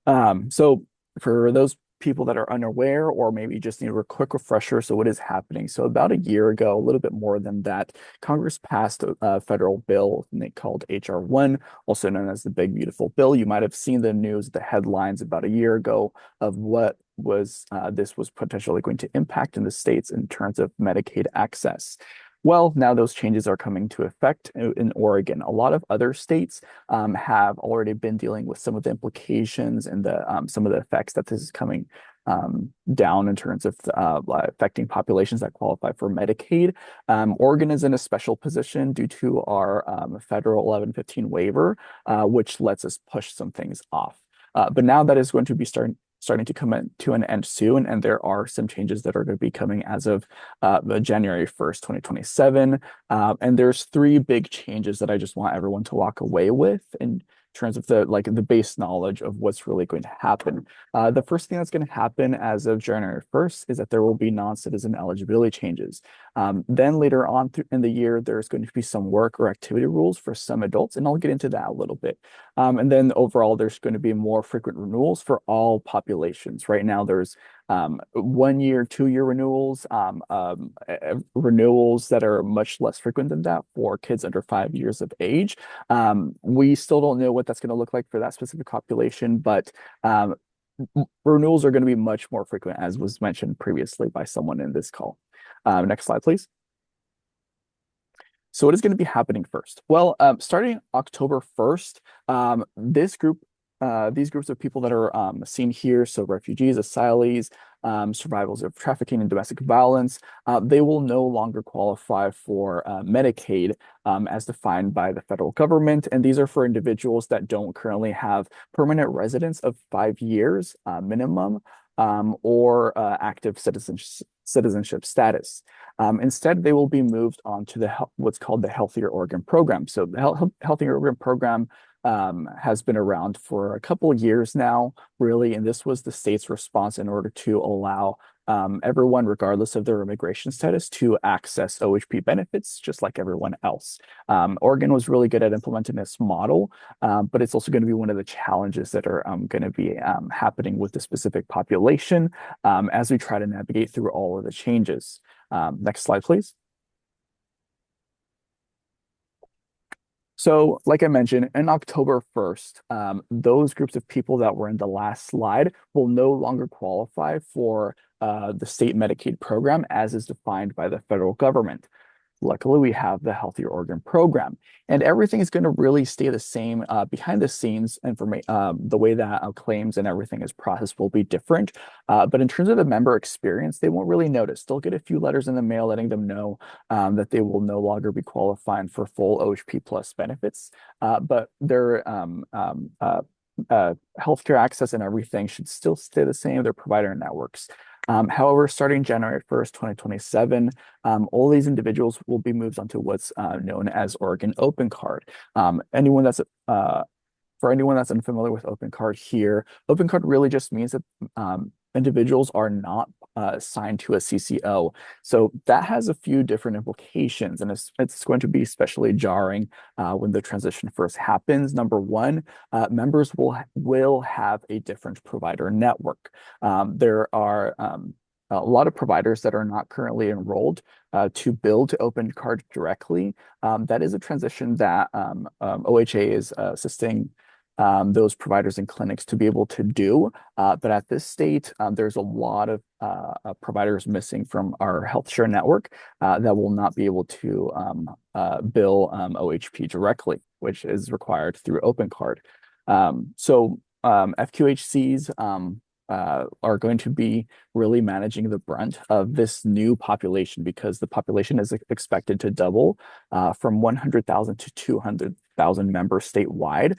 M: So for those people that are unaware, or maybe just need a quick refresher, so what is happening? So about a year ago, a little bit more than that, Congress passed a federal bill called HR1, also known as the Big Beautiful Bill. You might have seen the news, the headlines about a year ago of what was this was potentially going to impact in the states in terms of Medicaid access. Well, now those changes are coming to effect in Oregon. A lot of other states have already been dealing with some of the implications and some of the effects that this is coming down in terms of affecting populations that qualify for Medicaid. Oregon is in a special position due to our federal 1115 waiver, which lets us push some things off. But now that is going to be starting to come to an end soon, and there are some changes that are going to be coming as of January 1st, 2027. And there's 3 big changes that I just want everyone to walk away with in terms of the base knowledge of what's really going to happen. The first thing that's going to happen as of January 1st is that there will be non-citizen eligibility changes. Then later on in the year, there's going to be some work or activity rules for some adults, and I'll get into that a little bit. And then overall, there's going to be more frequent renewals for all populations. Right now, there's 1 year, 2 year renewals, renewals that are much less frequent than that for kids under 5 years of age. We still don't know what that's going to look like for that specific population, but renewals are going to be much more frequent, as was mentioned previously by someone in this call. Next slide, please. So what is going to be happening first? Well, starting October 1st, this group these groups of people that are seen here, so refugees, asylees, survivors of trafficking and domestic violence, they will no longer qualify for Medicaid as defined by the federal government. And these are for individuals that don't currently have permanent residence of 5 years minimum or active citizenship status. Instead, they will be moved on to what's called the Healthier Oregon Program. So the Healthier Oregon Program has been around for a couple of years now, really, and this was the state's response in order to allow everyone, regardless of their immigration status, to access OHP benefits just like everyone else. Oregon was really good at implementing this model, but it's also going to be one of the challenges that are going to be happening with the specific population as we try to navigate through all of the changes. Next slide, please. So, like I mentioned, in October 1st, those groups of people that were in the last slide will no longer qualify for the state Medicaid program as is defined by the federal government. Luckily, we have the Healthier Oregon Program, and everything is going to really stay the same. Behind the scenes, the way that claims and everything is processed will be different. But in terms of the member experience, they won't really notice. They'll get a few letters in the mail letting them know that they will no longer be qualifying for full OHP plus benefits. But their healthcare access and everything should still stay the same. Their provider networks. However, starting January 1st, 2027, all these individuals will be moved onto what's known as Oregon Open Card. For anyone that's unfamiliar with Open Card here, Open Card really just means that individuals are not assigned to a CCO. So that has a few different implications, and it's going to be especially jarring when the transition first happens. Number one, members will have a different provider network. There are a lot of providers that are not currently enrolled to build to Open Card directly. That is a transition that OHA is assisting those providers and clinics to be able to do. But at this state, there's a lot of providers missing from our health share network that will not be able to bill OHP directly, which is required through Open Card. So FQHCs are going to be really managing the brunt of this new population because the population is expected to double from 100,000 to 200,000 members statewide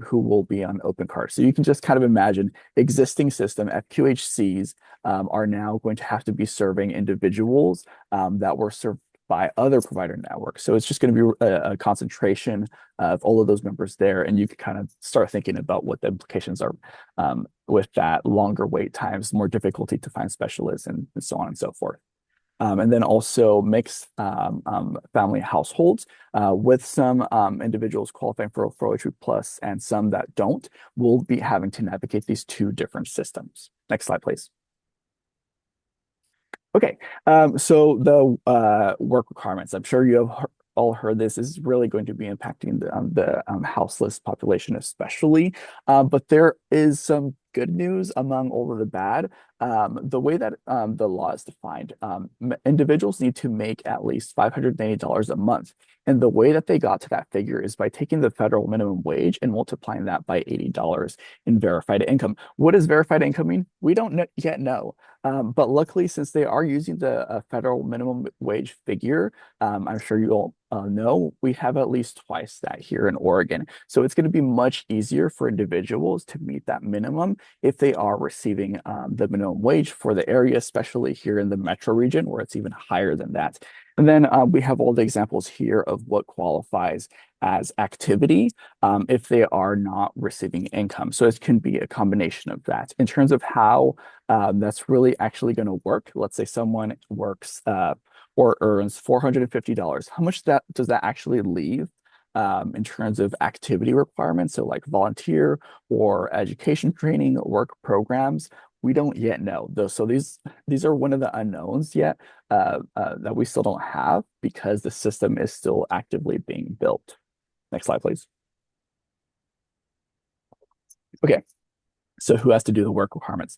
M: who will be on Open Card. So you can just kind of imagine existing system FQHCs are now going to have to be serving individuals that were served by other provider networks. So it's just going to be a concentration of all of those members there. And you can kind of start thinking about what the implications are with that: longer wait times, more difficulty to find specialists, and so on and so forth. And then also mixed family households with some individuals qualifying for OHP Plus and some that don't will be having to navigate these two different systems. Next slide, please. Okay, so the work requirements, I'm sure you have all heard this, is really going to be impacting the houseless population especially, but there is some good news among all of the bad. The way that the law is defined, individuals need to make at least $590 a month. And the way that they got to that figure is by taking the federal minimum wage and multiplying that by $80 in verified income. What does verified income mean? We don't yet know. But luckily, since they are using the federal minimum wage figure, I'm sure you all know, we have at least twice that here in Oregon. So it's going to be much easier for individuals to meet that minimum if they are receiving the minimum wage for the area, especially here in the metro region where it's even higher than that. And then we have all the examples here of what qualifies as activity if they are not receiving income. So it can be a combination of that. In terms of how that's really actually going to work, let's say someone works or earns $450. How much does that actually leave in terms of activity requirements? So like volunteer or education training, work programs, we don't yet know those. So these are one of the unknowns yet that we still don't have because the system is still actively being built. Next slide, please. Okay, so who has to do the work requirements?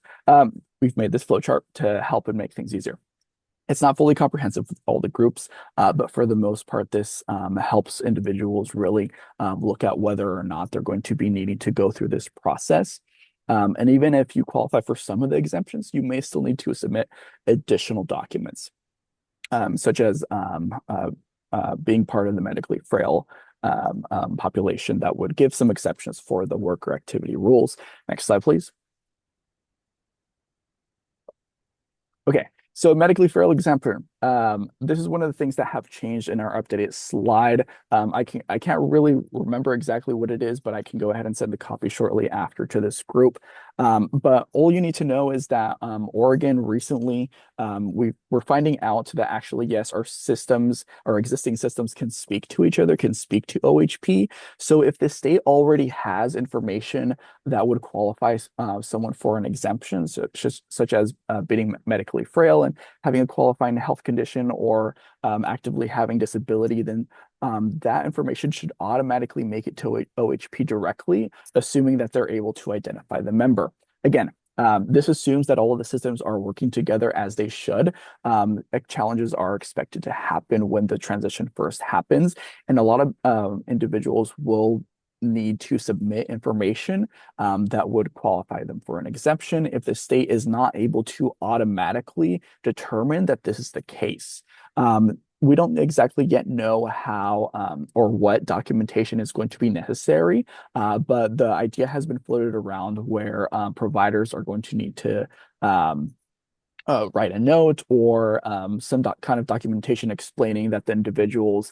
M: We've made this flowchart to help and make things easier. It's not fully comprehensive with all the groups, but for the most part, this helps individuals really look at whether or not they're going to be needing to go through this process. And even if you qualify for some of the exemptions, you may still need to submit additional documents, such as being part of the medically frail population that would give some exceptions for the work or activity rules. Next slide, please. Okay, so medically frail exemption. This is one of the things that have changed in our updated slide. I can't really remember exactly what it is, but I can go ahead and send the copy shortly after to this group. But all you need to know is that Oregon recently, we're finding out that actually, yes, our existing systems can speak to each other, can speak to OHP. So if the state already has information that would qualify someone for an exemption, such as being medically frail and having a qualifying health condition or actively having disability, then that information should automatically make it to OHP directly, assuming that they're able to identify the member. Again, this assumes that all of the systems are working together as they should. Challenges are expected to happen when the transition first happens, and a lot of individuals will need to submit information that would qualify them for an exemption if the state is not able to automatically determine that this is the case. We don't exactly yet know how or what documentation is going to be necessary, but the idea has been floated around where providers are going to need to write a note or some kind of documentation explaining that the individual's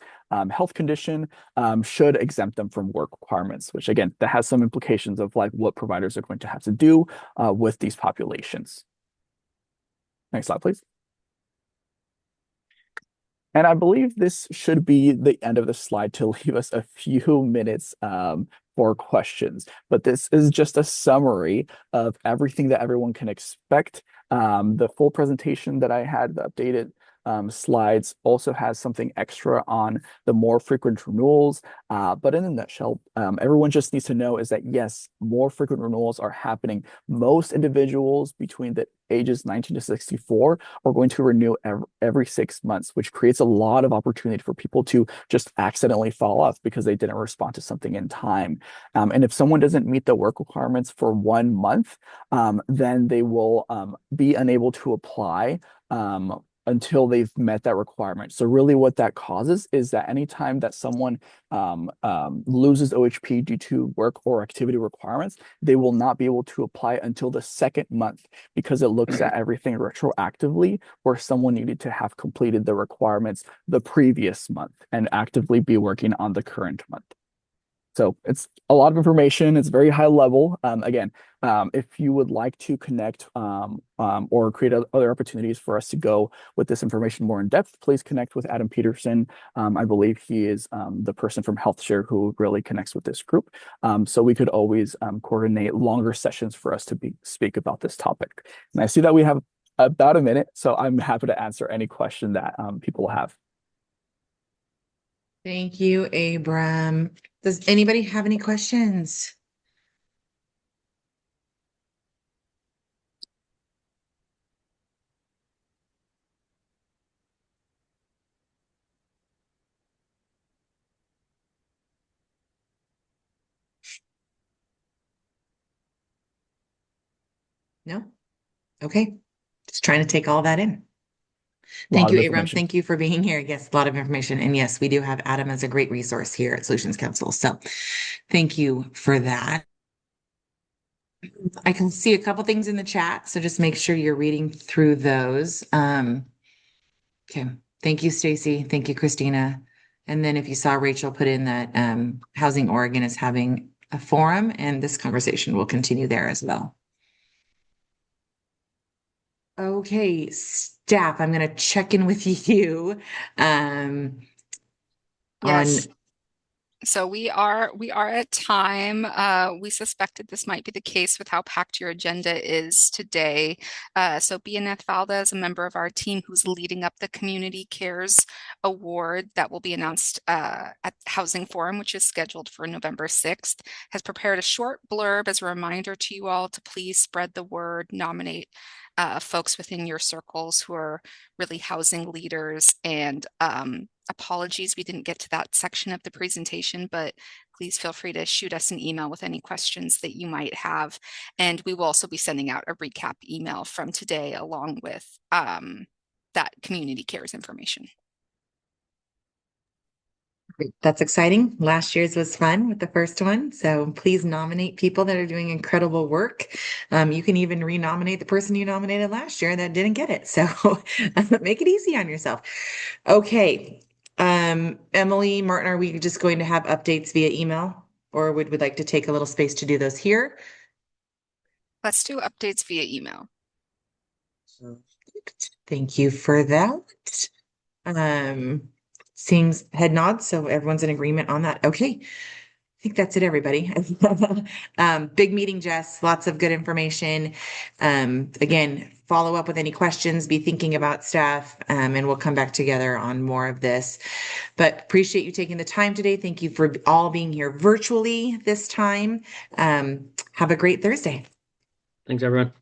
M: health condition should exempt them from work requirements, which again, that has some implications of like what providers are going to have to do with these populations. Next slide, please. And I believe this should be the end of the slide to leave us a few minutes for questions. But this is just a summary of everything that everyone can expect. The full presentation that I had, the updated slides, also has something extra on the more frequent renewals. But in a nutshell, everyone just needs to know is that yes, more frequent renewals are happening. Most individuals between the ages 19 to 64 are going to renew every 6 months, which creates a lot of opportunity for people to just accidentally fall off because they didn't respond to something in time. And if someone doesn't meet the work requirements for 1 month, then they will be unable to apply until they've met that requirement. So really what that causes is that anytime that someone loses OHP due to work or activity requirements, they will not be able to apply until the 2nd month because it looks at everything retroactively, where someone needed to have completed the requirements the previous month and actively be working on the current month. So it's a lot of information. It's very high level. Again, if you would like to connect or create other opportunities for us to go with this information more in depth, please connect with Adam Peterson. I believe he is the person from HealthShare who really connects with this group. So we could always coordinate longer sessions for us to speak about this topic. And I see that we have about a minute, so I'm happy to answer any question that people have.
A: Thank you, Abram. Does anybody have any questions? No? Okay. Just trying to take all that in. Thank you, Abram. Thank you for being here. Yes, a lot of information. And yes, we do have Adam as a great resource here at Solutions Council. So thank you for that. I can see a couple things in the chat, so just make sure you're reading through those. Okay. Thank you, Stacy. Thank you, Christina. And then if you saw Rachel put in that Housing Oregon is having a forum, and this conversation will continue there as well. Okay, staff, I'm going to check in with you.
F: Yes. So we are at time. We suspected this might be the case with how packed your agenda is today. So Bianeth Valdez, a member of our team who's leading up the Community Cares Award that will be announced at Housing Forum, which is scheduled for November 6th, has prepared a short blurb as a reminder to you all to please spread the word, nominate folks within your circles who are really housing leaders. And apologies, we didn't get to that section of the presentation, but please feel free to shoot us an email with any questions that you might have. And we will also be sending out a recap email from today along with that community cares information.
A: Great. That's exciting. Last year's was fun with the first one. So please nominate people that are doing incredible work. You can even renominate the person you nominated last year that didn't get it. So make it easy on yourself. Okay. Emily, Martin, are we just going to have updates via email, or would we like to take a little space to do those here?
F: Let's do updates via email.
A: Thank you for that. Seeing head nods, so everyone's in agreement on that. Okay. I think that's it, everybody. Big meeting, Jess. Lots of good information. Again, follow up with any questions, be thinking about stuff, and we'll come back together on more of this. But appreciate you taking the time today. Thank you for all being here virtually this time. Have a great Thursday.
N: Thanks, everyone.